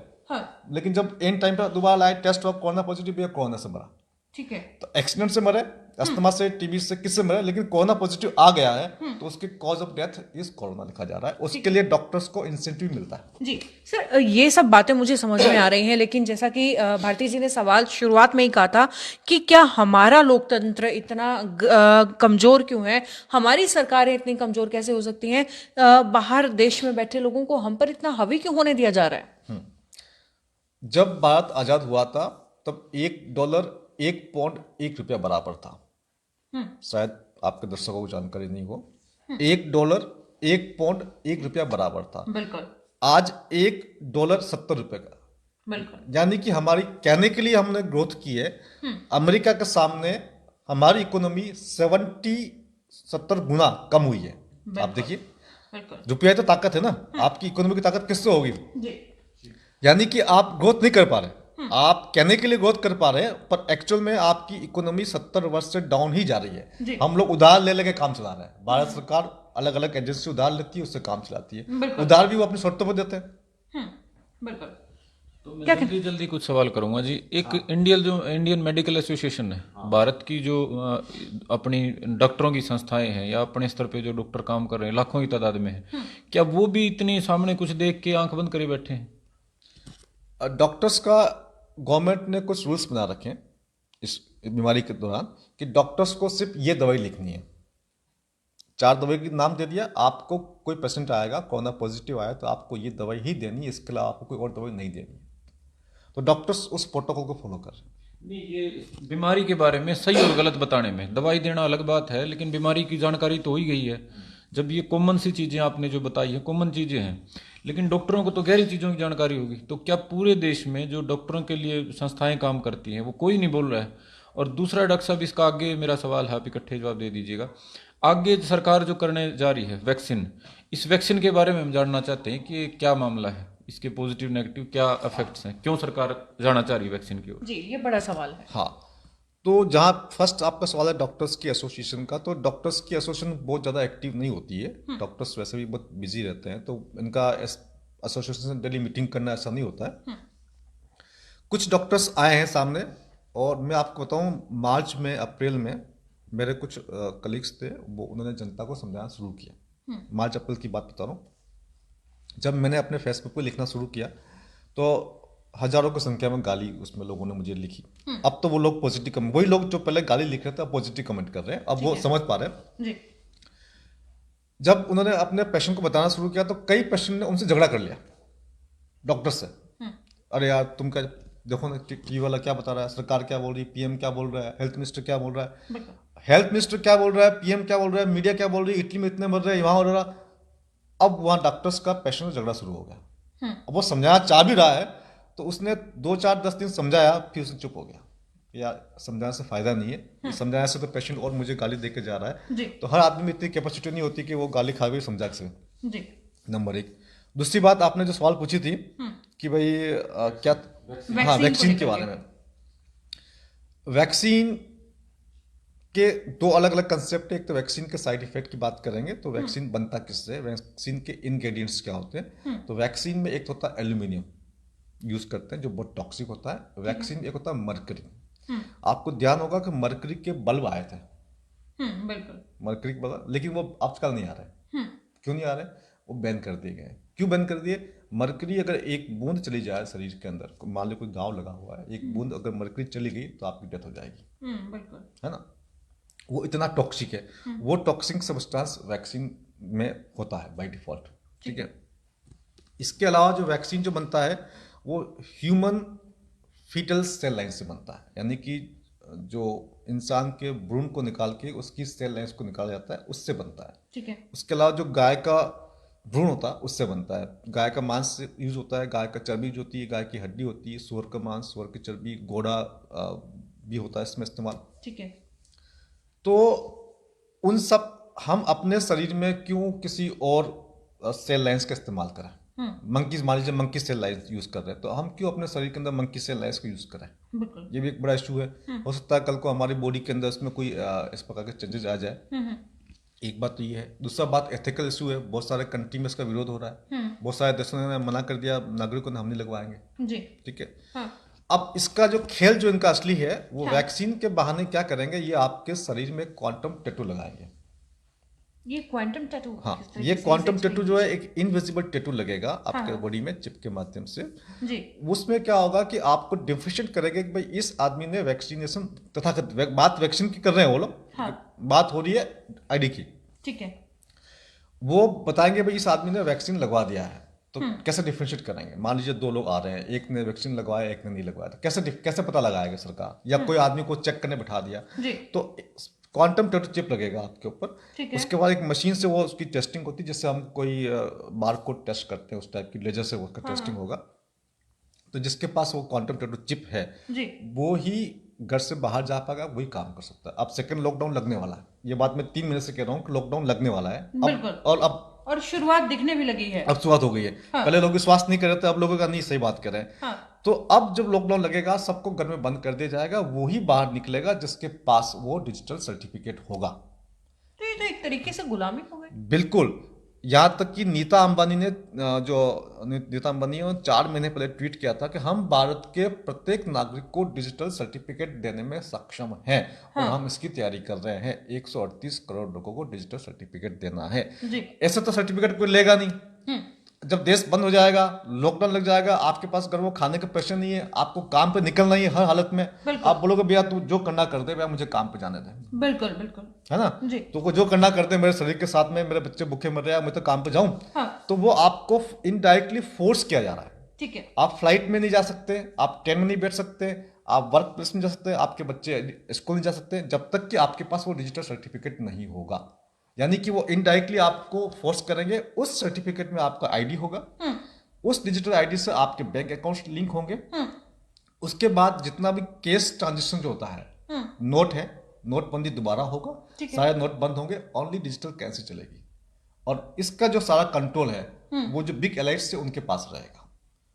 लेकिन जब एंड टाइम पर दोबारा लाए टेस्ट हुआ कोरोना पॉजिटिव, या कोरोना से मरा। ठीक है, तो एक्सीडेंट से मरे, अस्थमा से, टीबी से, किससे मरे, लेकिन कोरोना पॉजिटिव आ गया है, तो उसके cause of death is corona लिखा जा रहा है। उसके लिए डॉक्टर्स को इंसेंटिव मिलता है। जी सर, ये सब बातें मुझे समझ में आ रही हैं, लेकिन जैसा कि भारती जी ने सवाल शुरुआत में ही कहा था कि क्या हमारा लोकतंत्र इतना कमजोर क्यों है, हमारी सरकारें इतनी कमजोर कैसे हो सकती हैं, बाहर देश में बैठे लोगों को हम पर इतना हावी क्यों होने दिया जा रहा है? जब भारत आजाद हुआ था तब $1 1 पौंड 1 रुपया बराबर था। शायद आपके दर्शकों को जानकारी नहीं हो, $1 1 पौंड 1 रुपया बराबर था। बिल्कुल, आज $1 70 रुपए का, बिल्कुल, यानी कि हमारी कहने के लिए हमने ग्रोथ की है। अमेरिका के सामने हमारी इकोनॉमी 70 गुना कम हुई है। आप देखिए, बिल्कुल, रुपया तो ताकत है ना, आपकी इकोनॉमी की ताकत किससे होगी? जी, यानी कि आप ग्रोथ नहीं कर पा रहे, आप कहने के लिए ग्रोथ कर पा रहे हैं, पर एक्चुअल में आपकी इकोनॉमी 70 वर्ष से डाउन ही जा रही है। हम लोग उधार ले लेके काम चला रहे हैं। भारत सरकार अलग अलग एजेंसी उधार लेती है, उससे काम चलाती है। उधार भी वो अपनी शर्तों पर देते हैं। बिल्कुल। तो मैं जल्दी जल्दी कुछ सवाल करूंगा जी। एक इंडियन मेडिकल एसोसिएशन है, भारत की जो अपनी डॉक्टरों की संस्थाएं हैं या अपने स्तर पे जो डॉक्टर काम कर रहे हैं लाखों की तादाद में है, क्या वो भी इतने सामने कुछ देख के आंख बंद करे बैठे हैं? डॉक्टर्स का गवर्नमेंट ने कुछ रूल्स बना रखे हैं इस बीमारी के दौरान कि डॉक्टर्स को सिर्फ ये दवाई लिखनी है। 4 दवाई के नाम दे दिया, आपको कोई पेशेंट आएगा कोरोना पॉजिटिव आया तो आपको ये दवाई ही देनी है, इसके अलावा आपको कोई और दवाई नहीं देनी है। तो डॉक्टर्स उस प्रोटोकॉल को फॉलो कर रहे हैं। नहीं, ये बीमारी के बारे में सही और गलत बताने में दवाई देना अलग बात है, लेकिन बीमारी की जानकारी तो हो ही गई है। जब ये कॉमन सी चीज़ें आपने जो बताई है, कॉमन चीज़ें हैं, लेकिन डॉक्टरों को तो गहरी चीज़ों की जानकारी होगी। तो क्या पूरे देश में जो डॉक्टरों के लिए संस्थाएं काम करती हैं वो कोई नहीं बोल रहा है? और दूसरा, डॉक्टर साहब, इसका आगे मेरा सवाल है, आप इकट्ठे जवाब दे दीजिएगा। आगे सरकार जो करने जा रही है वैक्सीन, इस वैक्सीन के बारे में हम जानना चाहते हैं कि क्या मामला है, इसके पॉजिटिव नेगेटिव क्या इफेक्ट्स हैं, क्यों सरकार जाना चाह रही है वैक्सीन की ओर? जी, ये बड़ा सवाल है। हाँ, तो जहाँ फर्स्ट आपका सवाल है डॉक्टर्स की एसोसिएशन का, तो डॉक्टर्स की एसोसिएशन बहुत ज़्यादा एक्टिव नहीं होती है। डॉक्टर्स वैसे भी बहुत बिजी रहते हैं, तो इनका एसोसिएशन से डेली मीटिंग करना ऐसा नहीं होता है। कुछ डॉक्टर्स आए हैं सामने, और मैं आपको बताऊं, मार्च में, अप्रैल में मेरे कुछ कलीग्स थे, वो उन्होंने जनता को समझाना शुरू किया। मार्च अप्रैल की बात बता रहा हूँ। जब मैंने अपने फेसबुक पे लिखना शुरू किया तो हजारों की संख्या में गाली उसमें लोगों ने मुझे लिखी। अब तो वो लोग पॉजिटिव कमेंट, वही लोग जो पहले गाली लिख रहे थे अब पॉजिटिव कमेंट कर रहे हैं, अब वो समझ पा रहे हैं। जी, जब उन्होंने अपने पेशेंट को बताना शुरू किया तो कई पेशेंट ने उनसे झगड़ा कर लिया डॉक्टर से, अरे यार तुम क्या देखो ना टीवी वाला क्या बता रहा है, सरकार क्या बोल रही है, पीएम क्या बोल रहा है, हेल्थ मिनिस्टर क्या बोल रहा है, हेल्थ मिनिस्टर क्या बोल रहा है, पीएम क्या बोल रहा है, मीडिया क्या बोल रही है, इटली में इतने मर रहे हैं, वहां हो रहा। अब वहां डॉक्टर्स का पेशेंट से झगड़ा शुरू हो गया। अब वो समझाना चाह भी रहा है, तो उसने 2-4-10 दिन समझाया, फिर उसने चुप हो गया, यार समझाने से फायदा नहीं है, समझाने से तो पेशेंट और मुझे गाली दे के जा रहा है। तो हर आदमी में इतनी कैपेसिटी नहीं होती कि वो गाली खा भी समझा सके। नंबर एक। दूसरी बात, आपने जो सवाल पूछी थी कि भाई क्या, हाँ वैक्सीन के बारे में। वैक्सीन के दो अलग अलग कंसेप्ट है। एक तो वैक्सीन के साइड इफेक्ट की बात करेंगे, तो वैक्सीन बनता किससे, वैक्सीन के इंग्रेडिएंट्स क्या होते हैं। तो वैक्सीन में एक होता है एल्यूमिनियम यूज करते हैं जो बहुत टॉक्सिक होता है। वैक्सीन एक होता है मरकरी। आपको ध्यान होगा कि मरकरी के बल्ब आए थे, बिल्कुल। मरकरी के बल्ब, लेकिन वो आजकल नहीं आ रहे। क्यों नहीं आ रहे? वो बैन कर दिए गए। क्यों बैन कर दिए? मरकरी अगर एक बूंद चली जाए शरीर के अंदर, मान लो कोई घाव लगा हुआ है, एक बूंद अगर मरकरी चली गई तो आपकी डेथ हो जाएगी। बिल्कुल। है ना, वो इतना टॉक्सिक है। वो टॉक्सिक सब्सटेंस वैक्सीन में होता है बाय डिफॉल्ट। ठीक है। इसके अलावा जो वैक्सीन जो बनता है वो ह्यूमन फीटल सेल लाइन से बनता है, यानी कि जो इंसान के भ्रूण को निकाल के उसकी सेल लाइन्स को निकाला जाता है, उससे बनता है। ठीक है। उसके अलावा जो गाय का भ्रूण होता है उससे बनता है। गाय का मांस यूज होता है, गाय का चर्बी जो होती है, गाय की हड्डी होती है, सुअर का मांस, सुअर की चर्बी, घोड़ा भी होता है इसमें इस्तेमाल। ठीक है। तो उन सब हम अपने शरीर में क्यों किसी और सेल लाइन्स का इस्तेमाल करें? मंकीज, मान लीजिए मंकी सेल लाइन्स यूज कर रहे हैं, तो हम क्यों अपने शरीर के अंदर मंकी सेल लाइन्स को यूज करें? बिल्कुल। ये भी एक बड़ा इशू है। हो सकता है कल को हमारी बॉडी के अंदर इसमें कोई इस प्रकार के चेंजेस आ जाए। एक बात तो ये है। दूसरा बात एथिकल इशू है। बहुत सारे कंट्री में इसका विरोध हो रहा है। बहुत सारे देशों ने मना कर दिया, नागरिकों ने हम नहीं लगवाएंगे। जी। ठीक है। हाँ। अब इसका जो खेल जो इनका असली है वो वैक्सीन के बहाने क्या करेंगे, ये आपके शरीर में क्वांटम टैटू लगाएंगे। ये क्वांटम टैटू? हाँ, ये क्वांटम टैटू जो है एक इनविजिबल टैटू लगेगा आपके बॉडी में चिप के माध्यम से। जी। उसमें क्या होगा कि आपको डिफरेंशिएट करेगा कि भाई इस आदमी ने वैक्सीनेशन, तथा बात वैक्सीन की कर रहे हैं वो लोग, बात हो रही है आईडी की। ठीक है। वो बताएंगे भाई इस आदमी ने वैक्सीन लगवा दिया है, तो कैसे डिफरेंशिएट करेंगे? मान लीजिए 2 लोग आ रहे हैं, एक ने वैक्सीन लगवाया, एक ने नहीं लगवाया, तो कैसे पता लगाएगा सरकार? या कोई आदमी को चेक करने बैठा दिया, तो क्वांटम टैटू चिप लगेगा आपके ऊपर। उसके बाद एक मशीन से वो उसकी टेस्टिंग होती है, जैसे हम कोई बारकोड टेस्ट करते हैं उस टाइप की लेजर से उसका टेस्टिंग होगा। तो जिसके पास वो क्वांटम टैटू चिप है वो ही घर से बाहर जा पाएगा, वही काम कर सकता है। अब सेकंड लॉकडाउन लगने वाला है, ये बात मैं 3 महीने से कह रहा हूँ कि लॉकडाउन लगने वाला है। और शुरुआत दिखने भी लगी है। अब शुरुआत हो गई है। पहले लोग विश्वास नहीं कर रहे थे, अब लोगों का नहीं, सही बात कर रहे हैं। तो अब जब लॉकडाउन लगेगा सबको घर में बंद कर दिया जाएगा, वो ही बाहर निकलेगा जिसके पास वो डिजिटल सर्टिफिकेट होगा। तो ये तो एक तरीके से गुलामी हो गई। बिल्कुल। यहाँ तक कि नीता अंबानी ने, जो नीता अंबानी ने 4 महीने पहले ट्वीट किया था कि हम भारत के प्रत्येक नागरिक को डिजिटल सर्टिफिकेट देने में सक्षम हैं। और हम इसकी तैयारी कर रहे हैं। 138 करोड़ लोगों को डिजिटल सर्टिफिकेट देना है। ऐसे तो सर्टिफिकेट कोई लेगा नहीं। जब देश बंद हो जाएगा, लॉकडाउन लग जाएगा, आपके पास घर वो खाने का पैसे नहीं है, आपको काम पे निकलना ही है हर हालत में, आप बोलोगे भैया तू जो करना कर दे, भैया मुझे काम पे जाने दे। बिल्कुल बिल्कुल। है ना? तो जो करना कर दे, मेरे शरीर के साथ में मेरे बच्चे भूखे मर रहे हैं, मैं तो काम पे जाऊं। तो वो आपको इनडायरेक्टली फोर्स किया जा रहा है। ठीक है। आप फ्लाइट में नहीं जा सकते, आप ट्रेन में नहीं बैठ सकते, आप वर्क प्लेस में जा सकते, आपके बच्चे स्कूल नहीं जा सकते, जब तक कि आपके पास वो डिजिटल सर्टिफिकेट नहीं होगा। यानी कि वो इनडायरेक्टली आपको फोर्स करेंगे। उस सर्टिफिकेट में आपका आईडी होगा, उस डिजिटल आईडी से आपके बैंक अकाउंट लिंक होंगे। उसके बाद जितना भी कैश ट्रांजेक्शन जो होता है, नोट है, नोटबंदी दोबारा होगा, सारे नोट बंद होंगे, ओनली डिजिटल करेंसी चलेगी। और इसका जो सारा कंट्रोल है वो जो बिग एलाइट्स से उनके पास रहेगा।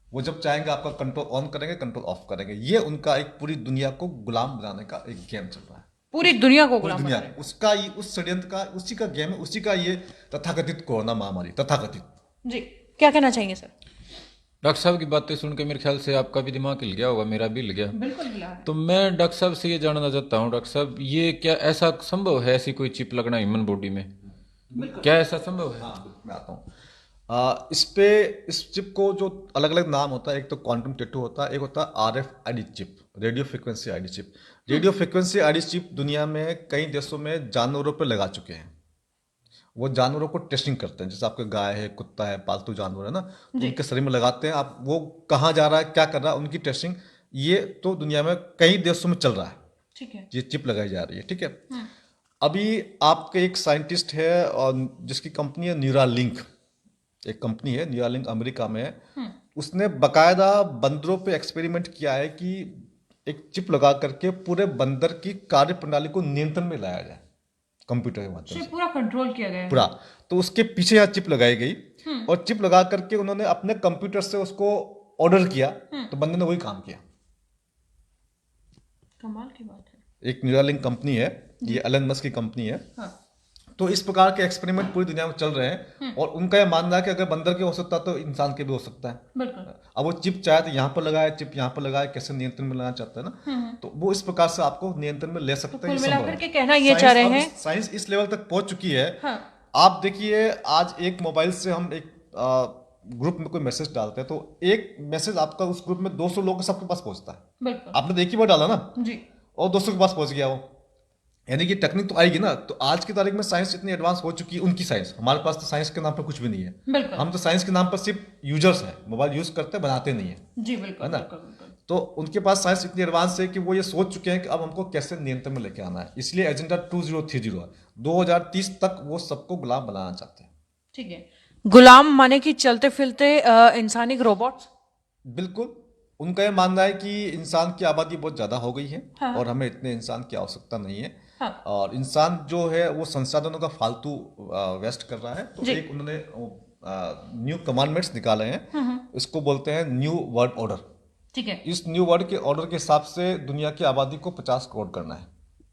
वो जब चाहेंगे आपका कंट्रोल ऑन करेंगे, कंट्रोल ऑफ करेंगे। ये उनका एक पूरी दुनिया को गुलाम बनाने का एक गेम चल रहा है। पूरी दुनिया को पूरी दुनिया उसका ही, उस षड्यंत्र का, उसी का गेम है, उसी का ये तथाकथित कोरोना महामारी, तथाकथित। जी, क्या कहना चाहेंगे सर? डॉक्टर साहब की बातें सुन के मेरे ख्याल से आपका भी दिमाग हिल गया होगा, मेरा भी हिल गया। बिल्कुल हिला है। तो मैं डॉक्टर साहब से ये जानना चाहता हूँ, डॉक्टर साहब ये क्या ऐसा संभव है, ऐसी कोई चिप लगना ह्यूमन बॉडी में? क्या ऐसा संभव है? हाँ, मैं आता हूँ। इस चिप को जो अलग अलग नाम होता है, एक तो क्वांटम टैटू होता है, एक होता है RFID chip, radio frequency ID chip. Radio frequency ID chip दुनिया में कई देशों में जानवरों पर लगा चुके हैं। वो जानवरों को टेस्टिंग करते हैं, जैसे आपके गाय है, कुत्ता है, पालतू जानवर है ना, तो उनके शरीर में लगाते हैं, आप वो कहाँ जा रहा है, क्या कर रहा है, उनकी टेस्टिंग ये तो दुनिया में कई देशों में चल रहा है। ठीक है। ये चिप लगाई जा रही है, ठीक है। अभी आपके एक साइंटिस्ट है और जिसकी कंपनी है न्यूरालिंक, एक कंपनी है न्यूरालिंक, अमेरिका में है। उसने बकायदा बंदरों पे एक्सपेरिमेंट किया है कि एक चिप लगा करके पूरे बंदर की कार्य प्रणाली को नियंत्रण में लाया जाए कंप्यूटर के माध्यम से, पूरा कंट्रोल किया गया है। पूरा। तो उसके पीछे यहाँ चिप लगाई गई और चिप लगा करके उन्होंने अपने कंप्यूटर से उसको ऑर्डर किया, तो बंदे ने वही काम किया। कमाल की बात है। एक न्यूरालिंक कंपनी है, ये एलन मस्क की कंपनी है। तो इस प्रकार के एक्सपेरिमेंट पूरी दुनिया में चल रहे हैं और उनका यह मानना है कि अगर बंदर के हो सकता है तो इंसान के भी हो सकता है। बिल्कुल। अब वो चिप चाहे तो यहाँ पर लगाए, चिप यहाँ पर लगाए, कैसे नियंत्रण में लाना चाहता है ना, तो वो इस प्रकार से आपको नियंत्रण में ले सकते हैं। कुल मिलाकर के कहना ये चाह रहे हैं, साइंस इस लेवल तक पहुंच चुकी है। आप देखिए, आज एक मोबाइल से हम एक ग्रुप में कोई मैसेज डालते हैं तो एक मैसेज आपका उस ग्रुप में 200 लोगों के सबके पास पहुंचता है। बिल्कुल। आपने देखी बार डाला ना जी, और 200 के पास पहुंच गया वो, यानी कि टेक्निक तो आएगी ना। तो आज की तारीख में साइंस इतनी एडवांस हो चुकी है, उनकी साइंस, हमारे पास तो साइंस के नाम पर कुछ भी नहीं है। बिल्कुल। हम तो साइंस के नाम पर सिर्फ यूजर्स हैं, मोबाइल यूज करते हैं, बनाते नहीं है, जी बिल्कुल, है ना। बिल्कुल, बिल्कुल। तो उनके पास साइंस इतनी एडवांस है कि वो ये सोच चुके हैं कि अब हमको कैसे नियंत्रण में लेके आना है। इसलिए एजेंडा 2030 है, 2030 तक वो सबको गुलाम बनाना चाहते हैं। ठीक है। गुलाम माने कि चलते फिरते इंसानी रोबोट्स। बिल्कुल, उनका ये मानना है कि इंसान की आबादी बहुत ज़्यादा हो गई है और हमें इतने इंसान की आवश्यकता नहीं है। और इंसान जो है वो संसाधनों का फालतू वेस्ट कर रहा है। तो एक उन्होंने न्यू कमांडमेंट्स निकाले हैं, इसको बोलते हैं न्यू वर्ल्ड ऑर्डर। ठीक है। इस न्यू वर्ल्ड के ऑर्डर के हिसाब से दुनिया की आबादी को 50 करोड़ करना है,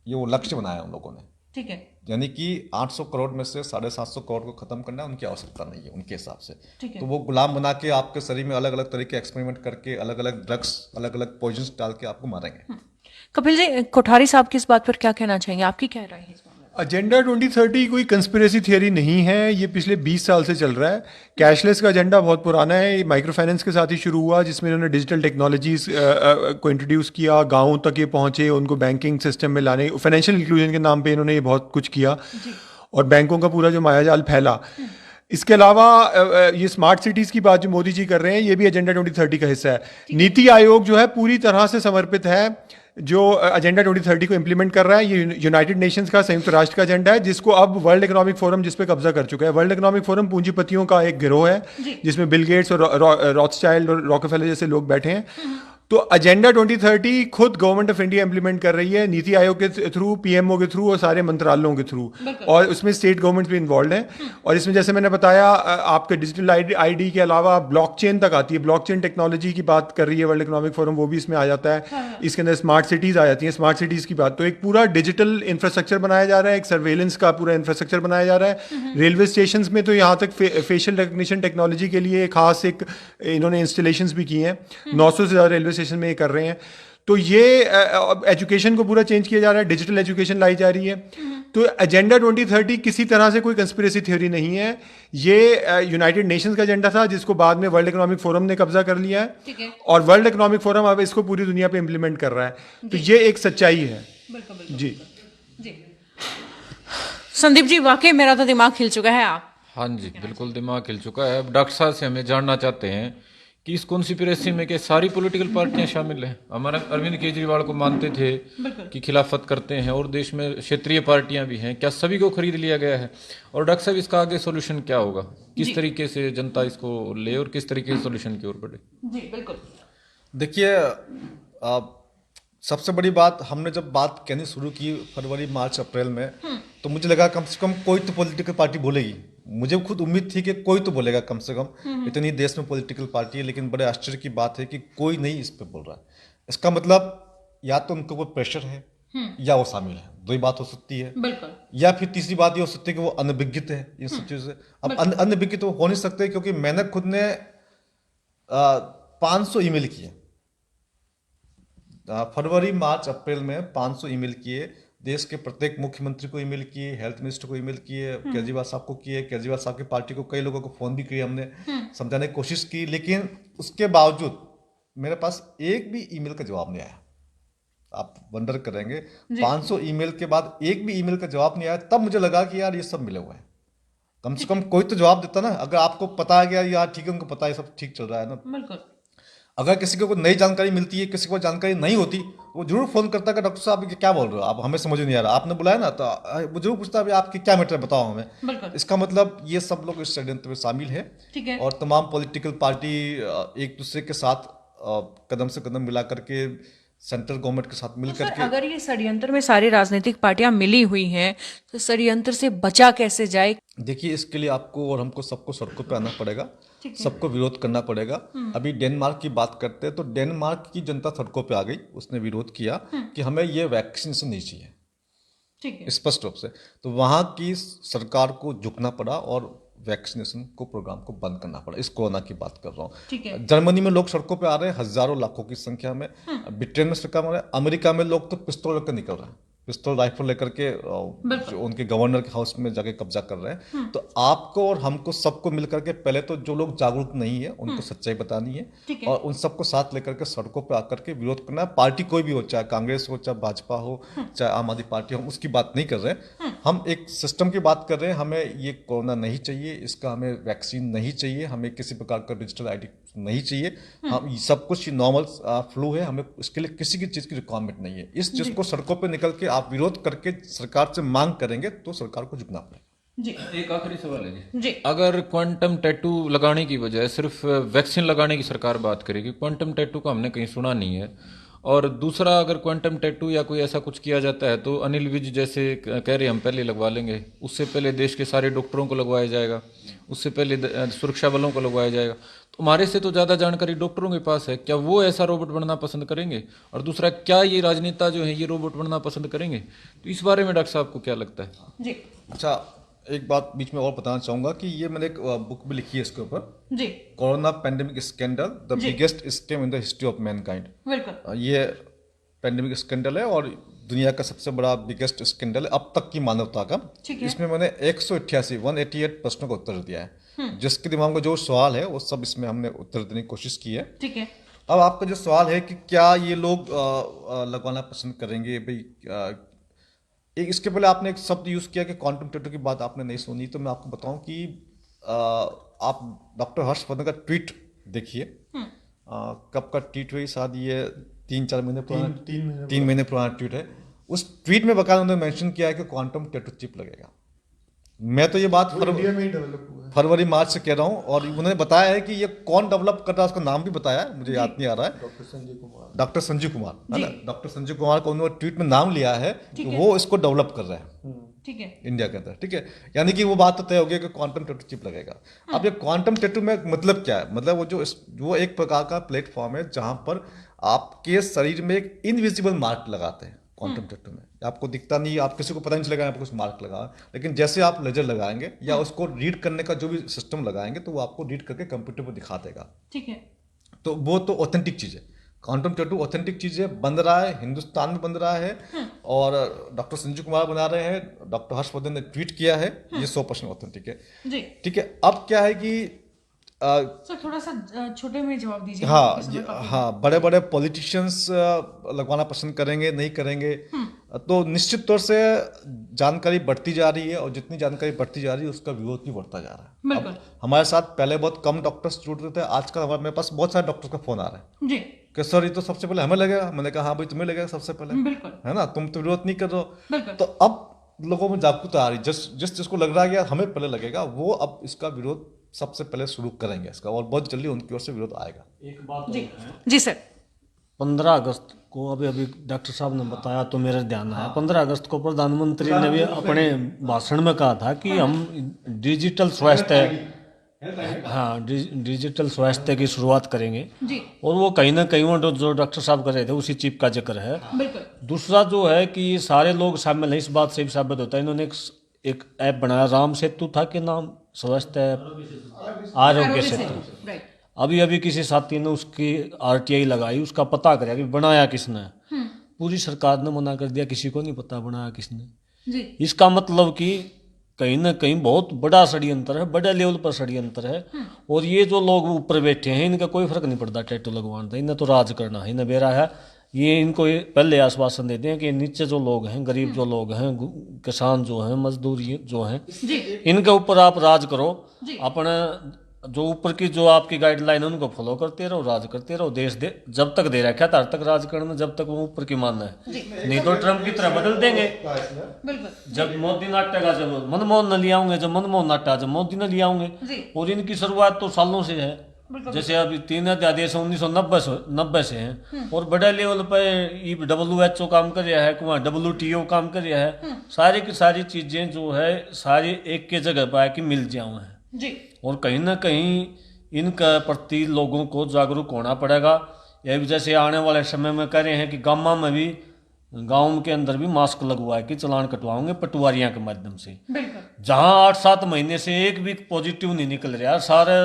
ये वो लक्ष्य बनाया उन लोगों ने। ठीक है। यानी कि 800 करोड़ में से 750 करोड़ को खत्म करना है, उनकी आवश्यकता नहीं है उनके हिसाब से। तो वो गुलाम बना के आपके शरीर में अलग अलग तरह के एक्सपेरिमेंट करके अलग अलग ड्रग्स, अलग अलग पॉइजन्स डाल के आपको मारेंगे। कपिल जी, कोठारी साहब की इस बात पर क्या कहना चाहेंगे, आपकी क्या राय है इस बात में? एजेंडा 2030 कोई कंस्पिरेसी थियरी नहीं है, ये पिछले 20 साल से चल रहा है। कैशलेस का एजेंडा बहुत पुराना है, ये माइक्रो फाइनेंस के साथ ही शुरू हुआ, जिसमें इन्होंने डिजिटल टेक्नोलॉजीज को इंट्रोड्यूस किया, गाँव तक ये पहुँचे, उनको बैंकिंग सिस्टम में लाने, फाइनेंशियल इंक्लूजन के नाम पे इन्होंने ये बहुत कुछ किया और बैंकों का पूरा जो मायाजाल फैला। इसके अलावा ये स्मार्ट सिटीज़ की बात जो मोदी जी कर रहे हैं, ये भी एजेंडा 2030 का हिस्सा है। नीति आयोग जो है पूरी तरह से समर्पित है, जो एजेंडा 2030 को इम्प्लीमेंट कर रहा है। ये यूनाइटेड नेशंस का, संयुक्त राष्ट्र का एजेंडा है, जिसको अब वर्ल्ड इकोनॉमिक फोरम जिस पे कब्जा कर चुका है। वर्ल्ड इकोनॉमिक फोरम पूंजीपतियों का एक गिरोह है, जिसमें बिल गेट्स और रॉथस्चाइल्ड और रॉकफेलर जैसे लोग बैठे हैं। तो एजेंडा 2030 खुद गवर्नमेंट ऑफ इंडिया इंप्लीमेंट कर रही है, नीति आयोग के थ्रू, पीएमओ के थ्रू और सारे मंत्रालयों के थ्रू, और उसमें स्टेट गवर्नमेंट भी इन्वॉल्व हैं। और इसमें जैसे मैंने बताया, आपके डिजिटल आईडी के अलावा ब्लॉकचेन तक आती है, ब्लॉकचेन टेक्नोलॉजी की बात कर रही है वर्ल्ड इकोनॉमिक फोरम, वो भी इसमें आ जाता है। इसके अंदर स्मार्ट सिटीज़ आ जाती हैं, स्मार्ट सिटीज़ की बात। तो एक पूरा डिजिटल इंफ्रास्ट्रक्चर बनाया जा रहा है, एक सर्वेलेंस का पूरा इंफ्रास्ट्रक्चर बनाया जा रहा है। रेलवे स्टेशन में तो यहाँ तक फेशियल रिकग्निशन टेक्नोलॉजी के लिए खास एक इन्होंने इंस्टॉलेशंस भी की हैं, 900 से ज़्यादा रेलवे स्टेशन में ये कर रहे हैं। तो ये एजुकेशन को पूरा चेंज किया जा रहा है, डिजिटल एजुकेशन लाई जा रही है। तो एजेंडा 2030 किसी तरह से कोई कंस्पिरेसी थ्योरी नहीं है, ये यूनाइटेड नेशंस का एजेंडा था, जिसको बाद में वर्ल्ड इकोनॉमिक फोरम ने कब्जा कर लिया है, और वर्ल्ड इकोनॉमिक फोरम अब इसको पूरी दुनिया पे इम्प्लीमेंट कर रहा है। तो ये एक सच्चाई है। जी संदीप जी, वाकई मेरा तो दिमाग खिल चुका है। आप? हाँ जी, बिल्कुल दिमाग खिल चुका है। अब डॉक्टर साहब से हमें जानना चाहते हैं कि इस कॉन्स्पिरेसी में के सारी पॉलिटिकल पार्टियां शामिल हैं। हमारा अरविंद केजरीवाल को मानते थे कि खिलाफत करते हैं, और देश में क्षेत्रीय पार्टियां भी हैं, क्या सभी को खरीद लिया गया है? और डॉक्टर साहब, इसका आगे सोल्यूशन क्या होगा? किस तरीके से जनता इसको ले और किस तरीके से सोल्यूशन की ओर बढ़े? जी बिल्कुल। देखिए, सबसे बड़ी बात, हमने जब बात कहनी शुरू की फरवरी, मार्च, अप्रैल में, तो मुझे लगा कम से कम कोई तो पॉलिटिकल पार्टी बोलेगी। मुझे खुद उम्मीद थी कि कोई तो बोलेगा कम से कम, इतनी देश में पॉलिटिकल पार्टी है। लेकिन बड़े आश्चर्य की बात है कि कोई नहीं इस पे बोल रहा है। इसका मतलब या तो उनको कोई प्रेशर है या वो शामिल है, दो ही बात हो सकती है। बिल्कुल। या फिर तीसरी बात ये हो सकती है कि वो अनभिज्ञ है इन सब चीज़ों से। अब अनभिज्ञ तो हो नहीं सकते, क्योंकि मैंने खुद ने 500 ईमेल किए फरवरी, मार्च, अप्रैल में 500 ईमेल किए, देश के प्रत्येक मुख्यमंत्री को ईमेल किए, हेल्थ मिनिस्टर को ईमेल किए, केजरीवाल साहब को किए, केजरीवाल साहब की पार्टी को कई लोगों को फ़ोन भी किए, हमने समझाने की कोशिश की। लेकिन उसके बावजूद मेरे पास एक भी ईमेल का जवाब नहीं आया। आप वंडर करेंगे, 500 ईमेल के बाद एक भी ईमेल का जवाब नहीं आया। तब मुझे लगा कि यार ये सब मिले हुए हैं। कम से कम कोई तो जवाब देता ना। अगर आपको पता है कि यार ठीक है, उनको पता है सब ठीक चल रहा है ना। बिल्कुल। अगर किसी को कोई नई जानकारी मिलती है, किसी को जानकारी नहीं होती, वो जरूर फोन करता है कि डॉक्टर साहब ये क्या बोल रहे हो आप, हमें समझ नहीं आ रहा, आपने बुलाया ना, तो वो जरूर पूछता है आपकी क्या मैटर बताओ हमें। बिल्कुल। इसका मतलब ये सब लोग इस षड्यंत्र में शामिल है। ठीक है। और तमाम पॉलिटिकल पार्टी एक दूसरे के साथ कदम से कदम मिला करके सेंट्रल गवर्नमेंट के साथ मिल तो सर, करके, अगर ये षड्यंत्र में सारी राजनीतिक पार्टियां मिली हुई हैं तो षड्यंत्र से बचा कैसे जाए? देखिए इसके लिए आपको और हमको सबको सड़कों पे आना पड़ेगा, सबको विरोध करना पड़ेगा। अभी डेनमार्क की बात करते हैं तो डेनमार्क की जनता सड़कों पे आ गई, उसने विरोध किया कि हमें ये वैक्सीनेशन नहीं चाहिए, ठीक है। स्पष्ट रूप से। तो वहाँ की सरकार को झुकना पड़ा और वैक्सीनेशन को प्रोग्राम को बंद करना पड़ा। इस कोरोना की बात कर रहा ठीक है। हूँ। जर्मनी में लोग सड़कों पे आ रहे हैं हजारों लाखों की संख्या में। ब्रिटेन में सरकार आ रहे हैं, अमेरिका में लोग तो पिस्तौल लेकर निकल रहे हैं, पिस्तौल राइफल लेकर के जो उनके गवर्नर के हाउस में जाके कब्जा कर रहे हैं। तो आपको और हमको सबको मिलकर के पहले तो जो लोग जागरूक नहीं है उनको सच्चाई बतानी है और उन सबको साथ लेकर के सड़कों पे आकर के विरोध करना है। पार्टी कोई भी हो, चाहे कांग्रेस हो, चाहे भाजपा हो, चाहे आम आदमी पार्टी हो, हम उसकी बात नहीं कर रहे हैं। हम एक सिस्टम की बात कर रहे हैं। हमें ये कोरोना नहीं चाहिए, इसका हमें वैक्सीन नहीं चाहिए, हमें किसी प्रकार का डिजिटल आईडी नहीं चाहिए। हम सब कुछ नॉर्मल फ्लू है, हमें इसके लिए किसी की चीज़ की रिक्वायरमेंट नहीं है। इस चीज़ को सड़कों पे निकल के आप विरोध करके सरकार से मांग करेंगे तो सरकार को झुकना पड़ेगा। जी। एक आखिरी सवाल है जी। अगर क्वांटम टैटू लगाने की बजाय सिर्फ वैक्सीन लगाने की सरकार बात करेगी, क्वांटम टैटू का हमने कहीं सुना नहीं है। और दूसरा, अगर क्वांटम टैटू या कोई ऐसा कुछ किया जाता है तो अनिल विज जैसे कह रहे हम पहले लगवा लेंगे, उससे पहले देश के सारे डॉक्टरों को लगवाया जाएगा, उससे पहले सुरक्षा बलों को लगवाया जाएगा। तो हमारे से तो ज़्यादा जानकारी डॉक्टरों के पास है, क्या वो ऐसा रोबोट बनना पसंद करेंगे? और दूसरा, क्या ये राजनेता जो है ये रोबोट बनना पसंद करेंगे? तो इस बारे में डॉक्टर साहब को क्या लगता है? जी। अच्छा, एक बात बीच में और बताना चाहूंगा कि ये मैंने एक बुक भी लिखी है इसके ऊपर, जी। Corona pandemic scandal, the biggest scam in the history of mankind. बिल्कुल। ये पैंडेमिक स्कैंडल है और दुनिया का सबसे बड़ा बिगेस्ट स्कैंडल है अब तक की मानवता का। ठीक है। इसमें मैंने 188 प्रश्नों का उत्तर दिया है। जिसके दिमाग में जो सवाल है वो सब इसमें हमने उत्तर देने की कोशिश की है। ठीक है। अब आपका जो सवाल है कि क्या ये लोग लगवाना पसंद करेंगे, भाई एक इसके पहले आपने एक शब्द यूज़ किया कि क्वांटम टैटू की बात आपने नहीं सुनी, तो मैं आपको बताऊं कि आप डॉक्टर हर्षवर्धन का ट्वीट देखिए। कब का ट्वीट हुई, शायद ये 3-4 महीने पुराना, 3 महीने पुराना ट्वीट है। उस ट्वीट में बकायदा उन्होंने मेंशन किया है कि क्वांटम टैटू चिप लगेगा। मैं तो ये बात फरवरी मार्च से कह रहा हूँ और उन्होंने बताया है कि ये कौन डेवलप कर रहा है, उसका नाम भी बताया है, मुझे याद नहीं आ रहा है। डॉक्टर संजीव कुमार है ना, डॉक्टर संजीव कुमार का उन्होंने ट्वीट में नाम लिया है कि वो इसको डेवलप कर रहे हैं। ठीक है। इंडिया के अंदर, ठीक है। यानी कि वो बात तो तय हो गई कि क्वांटम टैटू चिप लगेगा। अब ये क्वांटम टैटू में मतलब क्या है? मतलब वो एक प्रकार का प्लेटफॉर्म है जहां पर आपके शरीर में एक इनविजिबल मार्क लगाते हैं। क्वांटम टैटू में आपको दिखता नहीं, आप किसी को पता नहीं चलेगा आपको कुछ मार्क लगा, लेकिन जैसे आप लेजर लगाएंगे या उसको रीड करने का जो भी सिस्टम लगाएंगे तो वो आपको रीड करके कंप्यूटर पर दिखा देगा। ठीक है। तो वो तो ऑथेंटिक चीज़ है। क्वांटम टैटू ऑथेंटिक चीज़ है, बन रहा है, हिंदुस्तान में बन रहा है और डॉक्टर संजीव कुमार बना रहे हैं, डॉक्टर हर्षवर्धन ने ट्वीट किया है, ये 100% ऑथेंटिक है। जी। ठीक है। अब क्या है कि सर थोड़ा सा छोटे में जवाब दीजिए। हाँ, बड़े बड़े पॉलिटिशियंस लगवाना पसंद करेंगे, नहीं करेंगे, तो निश्चित तौर से जानकारी बढ़ती जा रही है और जितनी जानकारी बढ़ती जा रही है उसका विरोध भी बढ़ता जा रहा है। अब हमारे साथ पहले बहुत कम डॉक्टर्स जुड़ते थे, आजकल मेरे पास बहुत सारे डॉक्टर्स का फोन आ रहा है जी कि सर ये तो सबसे पहले हमें लगेगा। मैंने कहा हाँ भाई तुम्हें लगेगा सबसे पहले, बिल्कुल है ना, तुम तो विरोध नहीं कर रहे बिल्कुल। हो। तो अब लोगों में जागरूकता आ रही, जिसको लग रहा है कि हमें पहले लगेगा, वो अब इसका विरोध सबसे पहले शुरू करेंगे इसका, और बहुत जल्दी उनकी ओर से विरोध आएगा। एक बात जी जी सर, 15 अगस्त को अभी डॉक्टर साहब ने बताया तो मेरे ध्यान आया, 15 अगस्त को प्रधानमंत्री ने भी अपने भाषण में कहा था कि हम डिजिटल स्वास्थ्य, हाँ डिजिटल स्वास्थ्य की शुरुआत करेंगे जी। और वो कहीं ना कहीं वो जो डॉक्टर साहब कर रहे थे उसी चिप का जिक्र है। बिल्कुल। दूसरा जो है कि सारे लोग शामिल हैं, इस बात से भी साबित होता है, इन्होंने एक ऐप बनाया, राम सेतु था कि नाम, स्वास्थ्य आरोग्य सेतु। राइट। अभी अभी किसी साथी ने उसकी RTI लगाई, उसका पता करा कि बनाया किसने। पूरी सरकार ने मना कर दिया, किसी को नहीं पता बनाया किसने जी। इसका मतलब कि कहीं ना कहीं बहुत बड़ा षड्यंत्र है, बड़े लेवल पर षड्यंत्र है। और ये जो लोग ऊपर बैठे हैं इनका कोई फर्क नहीं पड़ता टैटू लगवाने का, इन्हें तो राज करना है, इन्हें बेरा है ये इनको ये पहले आश्वासन देते हैं कि नीचे जो लोग हैं, गरीब जो लोग हैं, किसान जो हैं, मजदूर जो हैं, इनके ऊपर आप राज करो, अपने जो ऊपर की जो आपकी गाइडलाइन है उनको फॉलो करते रहो, राज करते रहो। देश दे जब तक दे रखा है तब तक राज करना, जब तक वो ऊपर की मानना है, नहीं तो ट्रम्प की तरह बदल देंगे। जब मोदी नाटेगा, जब मनमोहन न ले आऊंगे, जब मनमोहन नाटा जब मोदी न ले आऊंगे। और इनकी शुरुआत तो सालों से है, जैसे अभी 3 अध्यादेश 1990 से हैं, और बड़े लेवल पे WHO काम कर रहा है, वहाँ WTO काम कर रहा है। सारी की सारी चीजें जो है सारी एक के जगह पर आके मिल जाओ हैं जी। और कहीं ना कहीं इनका प्रति लोगों को जागरूक होना पड़ेगा। ये भी जैसे आने वाले समय में कह रहे हैं कि गांव के अंदर भी मास्क लगवाए कि चालान कटवाओगे पटवारियों के माध्यम से। जहां 8-7 महीने से एक भी पॉजिटिव नहीं निकल रहा, सारे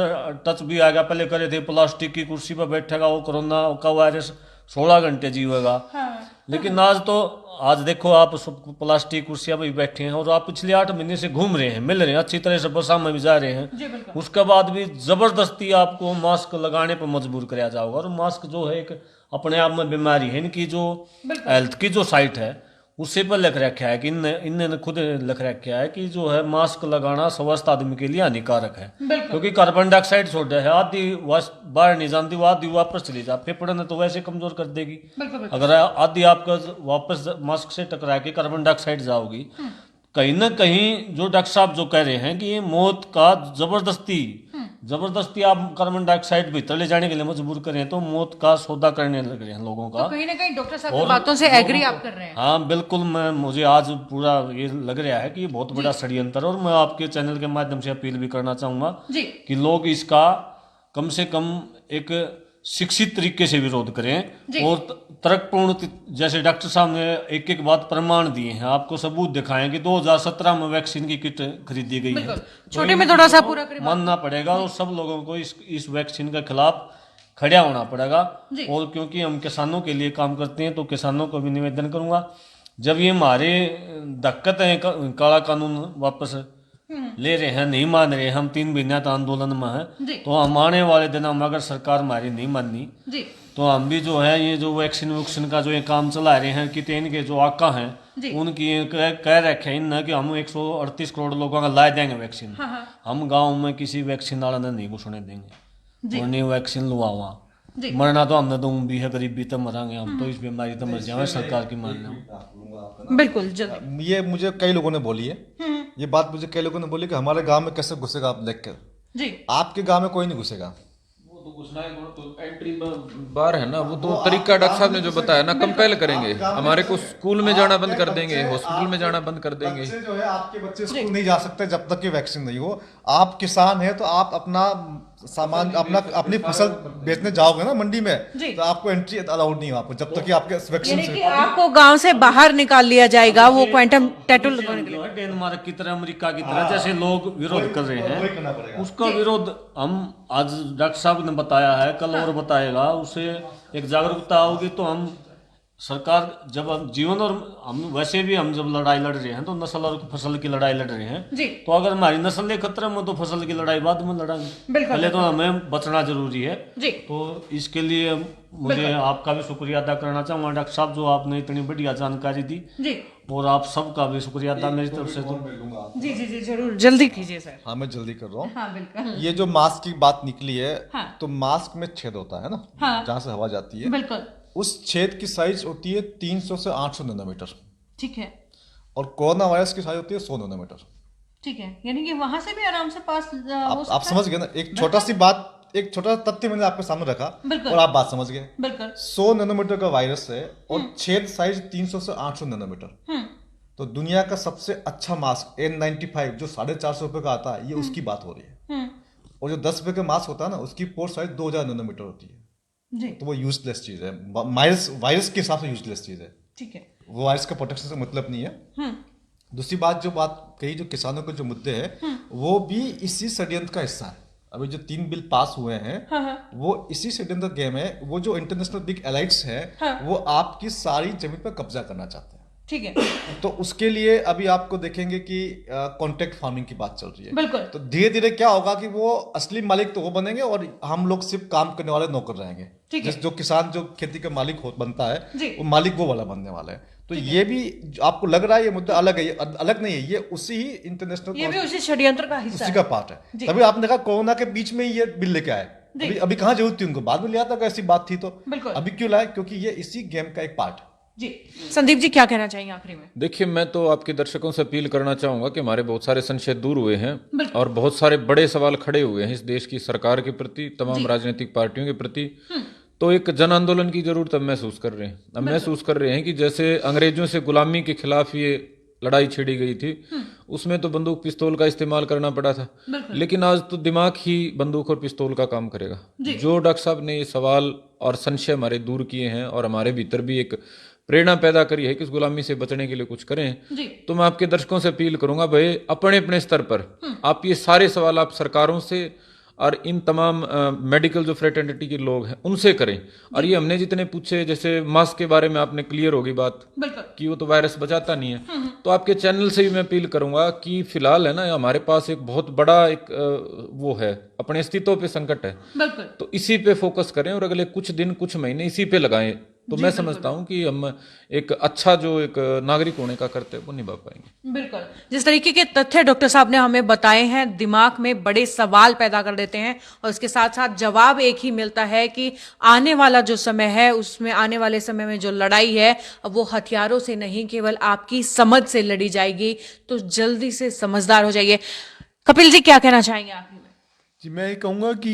टच भी आ गया। पहले करे थे प्लास्टिक की कुर्सी पर बैठेगा वो कोरोना का वायरस 16 घंटे जीवेगा। लेकिन आज देखो आप सब प्लास्टिक कुर्सियां पर बैठे हैं, और आप पिछले 8 महीने से घूम रहे हैं, मिल रहे हैं अच्छी तरह से, बसा में भी जा रहे हैं, उसके बाद भी जबरदस्ती आपको मास्क लगाने पर मजबूर कराया जाएगा। और मास्क जो है एक अपने आप में बीमारी है। इनकी जो हेल्थ की जो साइट है उससे पर लिख रखा है कि इनने खुद लिख रखा है कि जो है मास्क लगाना स्वस्थ आदमी के लिए हानिकारक है, क्योंकि कार्बन डाइऑक्साइड छोड़ है, आधी बाहर नहीं जानती, वो आधी वापस चली जा, फेफड़े ने तो वैसे कमजोर कर देगी। अगर आधी आपका वापस मास्क से टकरा के कार्बन डाइऑक्साइड जाओगी। कहीं ना कहीं जो डॉक्टर साहब जो कह रहे हैं कि ये मौत का जबरदस्ती आप कार्बन डाइऑक्साइड भीतर ले जाने के लिए मजबूर करें, तो मौत का सौदा करने लग रहे हैं लोगों का। तो कहीं ना कहीं डॉक्टर साहब की बातों से एग्री आप कर रहे हैं? हाँ बिल्कुल, मुझे आज पूरा ये लग रहा है कि ये बहुत बड़ा षड्यंत्र है। और मैं आपके चैनल के माध्यम से अपील भी करना चाहूंगा कि लोग इसका कम से कम एक शिक्षित तरीके से विरोध करें, और तर्कपूर्ण, जैसे डॉक्टर साहब ने एक बात प्रमाण दिए हैं, आपको सबूत दिखाएं कि 2017 में वैक्सीन की किट खरीदी गई है। छोटे में थोड़ा सा पूरा मानना पड़ेगा, और सब लोगों को इस वैक्सीन के खिलाफ खड़ा होना पड़ेगा। और क्योंकि हम किसानों के लिए काम करते हैं, तो किसानों को भी निवेदन करूंगा, जब ये हमारे दिक्कत है, काला कानून वापस ले रहे हैं, नहीं मान रहे, हम 3 महीना आंदोलन में है, तो हम आने वाले दिनों में अगर सरकार हमारी नहीं मानी, तो हम भी जो है ये जो वैक्सीन का जो ये काम चला रहे हैं, कि इनके जो आका हैं उनकी कह रखे हैं कि हम 138 करोड़ लोगों का ला देंगे वैक्सीन। हम गाँव में किसी वैक्सीन वाला ने नहीं घुसने देंगे, और नहीं वैक्सीन लुआ मरना तो हमने तो भी है, गरीबी तो मरांगे हम, तो इस बीमारी तो मर जाए, सरकार की मान लें। बिल्कुल ये मुझे कई लोगों ने बोली है, ये बात मुझे कई लोगों ने बोली कि हमारे गांव में कैसे घुसेगा आप देख कर जी। आपके गांव में कोई नहीं घुसेगा, वो तो घुसना है, तो एंट्री बार है ना, वो तो तरीका डॉक्टर साहब ने जो बताया ना, कंपेल करेंगे, हमारे को स्कूल में जाना बंद कर देंगे, हॉस्पिटल में जाना बंद कर देंगे। बच्चे जो है आपके बच्चे स्कूल नहीं जा सकते जब तक कि वैक्सीन नहीं हो। आप किसान है तो आप अपना सामान अपनी फसल बेचने जाओगे ना मंडी में, तो आपको एंट्री अलाउड नहीं है आपको जब तक कि आपके वैक्सीन से आपको गांव से बाहर निकाल लिया जाएगा। वो क्वांटम टैटू लगाने के लिए डेनमार्क की तरह, अमेरिका की तरह जैसे लोग विरोध कर रहे हैं, उसका विरोध हम आज डॉक्टर साहब ने बताया है, कल और बताएगा, उससे एक जागरूकता होगी। तो हम सरकार जब हम जीवन, और हम वैसे भी हम जब लड़ाई लड़ रहे हैं तो नस्ल और फसल की लड़ाई लड़ रहे हैं, तो अगर हमारी नस्ल खतरे में, तो फसल की लड़ाई बाद में लड़ाएंगे, पहले तो हमें बचना जरूरी है। तो इसके लिए मुझे आपका भी शुक्रिया अदा करना चाहूँगा डॉक्टर साहब, जो आपने इतनी बढ़िया जानकारी दी, और आप सबका भी शुक्रिया अदा मेरी तरफ से। तो जी जरूर, जल्दी कीजिए सर। हाँ मैं जल्दी कर रहा हूँ। हाँ, बिल्कुल। ये जो मास्क की बात निकली है, तो मास्क में छेद होता है ना, जहाँ से हवा जाती है, बिल्कुल, उस छेद की साइज होती है 300 से 800 नैनोमीटर, ठीक है। और कोरोना वायरस की साइज होती है 100 नैनोमीटर, ठीक है। यानी कि वहां से भी आराम से पास आप समझ गए ना। एक छोटा सी बात, एक छोटा तथ्य मैंने आपके सामने रखा और आप बात समझ गए। बिल्कुल 100 नैनोमीटर का वायरस है और छेद साइज 300 से 800 नैनोमीटर। तो दुनिया का सबसे अच्छा मास्क N95 जो 450 रुपए का आता है, ये उसकी बात हो रही है। और जो 10 रुपए का मास्क होता है ना, उसकी पोर साइज 2000 नैनोमीटर होती है जी। तो वो यूजलेस चीज है, वायरस के हिसाब से यूजलेस चीज है, ठीक है। वो वायरस का प्रोटेक्शन से मतलब नहीं है। दूसरी बात जो कही, जो किसानों के जो मुद्दे हैं, वो भी इसी षड्यंत्र का हिस्सा है। अभी जो 3 बिल पास हुए हैं, वो इसी षड्यंत्र गेम है। वो जो इंटरनेशनल बिग एलाइट्स है, वो आपकी सारी जमीन पर कब्जा करना चाहते हैं, ठीक है, तो उसके लिए अभी आपको देखेंगे कि कॉन्ट्रैक्ट फार्मिंग की बात चल रही है। बिल्कुल। तो धीरे धीरे क्या होगा कि वो असली मालिक तो वो बनेंगे और हम लोग सिर्फ काम करने वाले नौकर रहेंगे। ठीक है। जो किसान जो खेती का मालिक बनता जी। है वो मालिक वो वाला बनने वाला है। तो ये भी आपको लग रहा है ये मुद्दा अलग है, ये अलग नहीं है, ये उसी ही इंटरनेशनल ये भी उसी षड्यंत्र का हिस्सा उसी है। का पार्ट है। तभी आपने देखा कोरोना के बीच में ही ये बिल लेके आए। अभी कहाँ जरूरत थी उनको, बाद में लिया था अगर ऐसी बात थी तो। बिल्कुल। अभी क्यों लाए, क्योंकि ये इसी गेम का एक पार्ट है। जी, संदीप जी क्या कहना चाहेंगे आखिरी में? देखिए, मैं तो आपके दर्शकों से अपील करना चाहूंगा कि हमारे बहुत सारे संशय दूर हुए हैं और बहुत सारे बड़े सवाल खड़े हुए हैं इस देश की सरकार के प्रति, तमाम राजनीतिक पार्टियों के प्रति। तो एक जन आंदोलन की जरूरत अब महसूस कर रहे हैं। अब महसूस कर रहे हैं कि जैसे अंग्रेजों से गुलामी के खिलाफ ये लड़ाई छिड़ी गई थी, उसमें तो बंदूक पिस्तौल का इस्तेमाल करना पड़ा था, लेकिन आज तो दिमाग ही बंदूक और पिस्तौल का काम करेगा। जो डॉक्टर साहब ने ये सवाल और संशय हमारे दूर किए हैं और हमारे भीतर भी एक प्रेरणा पैदा करी है कि इस गुलामी से बचने के लिए कुछ करें, तो मैं आपके दर्शकों से अपील करूंगा, भाई अपने अपने स्तर पर आप ये सारे सवाल आप सरकारों से और इन तमाम मेडिकल जो फ्रेटर्निटी के लोग हैं उनसे करें। और ये हमने जितने पूछे, जैसे मास्क के बारे में आपने क्लियर होगी बात कि वो तो वायरस बचाता नहीं है, तो आपके चैनल से भी मैं अपील करूंगा कि फिलहाल है ना हमारे पास एक बहुत बड़ा एक वो है, अपने अस्तित्व पे संकट है, तो इसी पे फोकस करें और अगले कुछ दिन कुछ महीने इसी पे लगाएं, तो मैं समझता हूं कि हम एक अच्छा जो एक नागरिक होने का कर्तव्य वो निभा पाएंगे। बिल्कुल, जिस तरीके के तथ्य डॉक्टर साहब ने हमें बताए हैं, दिमाग में बड़े सवाल पैदा कर देते हैं और इसके साथ साथ जवाब एक ही मिलता है कि आने वाला जो समय है उसमें, आने वाले समय में जो लड़ाई है वो हथियारों से नहीं, केवल आपकी समझ से लड़ी जाएगी। तो जल्दी से समझदार हो जाइए। कपिल जी क्या कहना चाहेंगे आखिर में? जी, मैं ये कहूँगा कि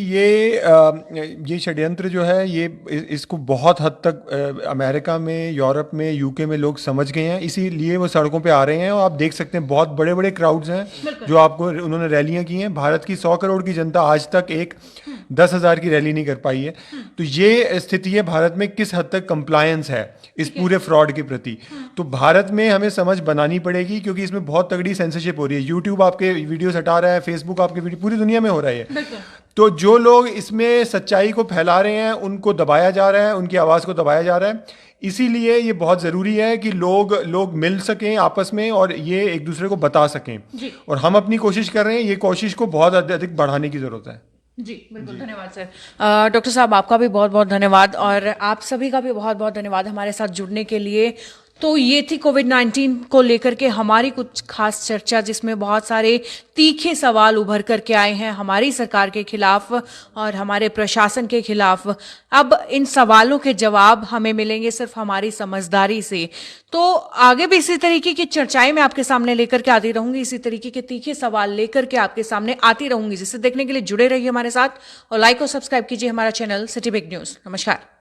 ये षड्यंत्र जो है ये इसको बहुत हद तक अमेरिका में, यूरोप में, यूके में लोग समझ गए हैं, इसीलिए वो सड़कों पे आ रहे हैं। और आप देख सकते हैं बहुत बड़े बड़े क्राउड्स हैं जो आपको, उन्होंने रैलियां की हैं। भारत की 100 करोड़ की जनता आज तक एक 10,000 की रैली नहीं कर पाई है। तो ये स्थिति है भारत में किस हद तक कंप्लायंस है इस पूरे फ्रॉड के प्रति। तो भारत में हमें समझ बनानी पड़ेगी, क्योंकि इसमें बहुत तगड़ी सेंसरशिप हो रही है। यूट्यूब आपके वीडियोस हटा रहा है, फेसबुक आपके वीडियो, पूरी दुनिया में हो रहा है। तो जो लोग इसमें सच्चाई को फैला रहे हैं उनको दबाया जा रहा है, उनकी आवाज़ को दबाया जा रहा है। इसीलिए ये बहुत ज़रूरी है कि लोग मिल सकें आपस में और ये एक दूसरे को बता सकें। और हम अपनी कोशिश कर रहे हैं, ये कोशिश को बहुत अधिक बढ़ाने की ज़रूरत है। जी बिल्कुल, धन्यवाद सर। डॉक्टर साहब आपका भी बहुत बहुत धन्यवाद और आप सभी का भी बहुत बहुत धन्यवाद हमारे साथ जुड़ने के लिए। तो ये थी कोविड-19 को लेकर के हमारी कुछ खास चर्चा, जिसमें बहुत सारे तीखे सवाल उभर करके आए हैं हमारी सरकार के खिलाफ और हमारे प्रशासन के खिलाफ। अब इन सवालों के जवाब हमें मिलेंगे सिर्फ हमारी समझदारी से। तो आगे भी इसी तरीके की चर्चाएं मैं आपके सामने लेकर के आती रहूंगी, इसी तरीके के तीखे सवाल लेकर के आपके सामने आती रहूंगी। जिसे देखने के लिए जुड़े रहिए हमारे साथ और लाइक और सब्सक्राइब कीजिए हमारा चैनल सिटी बिग न्यूज। नमस्कार।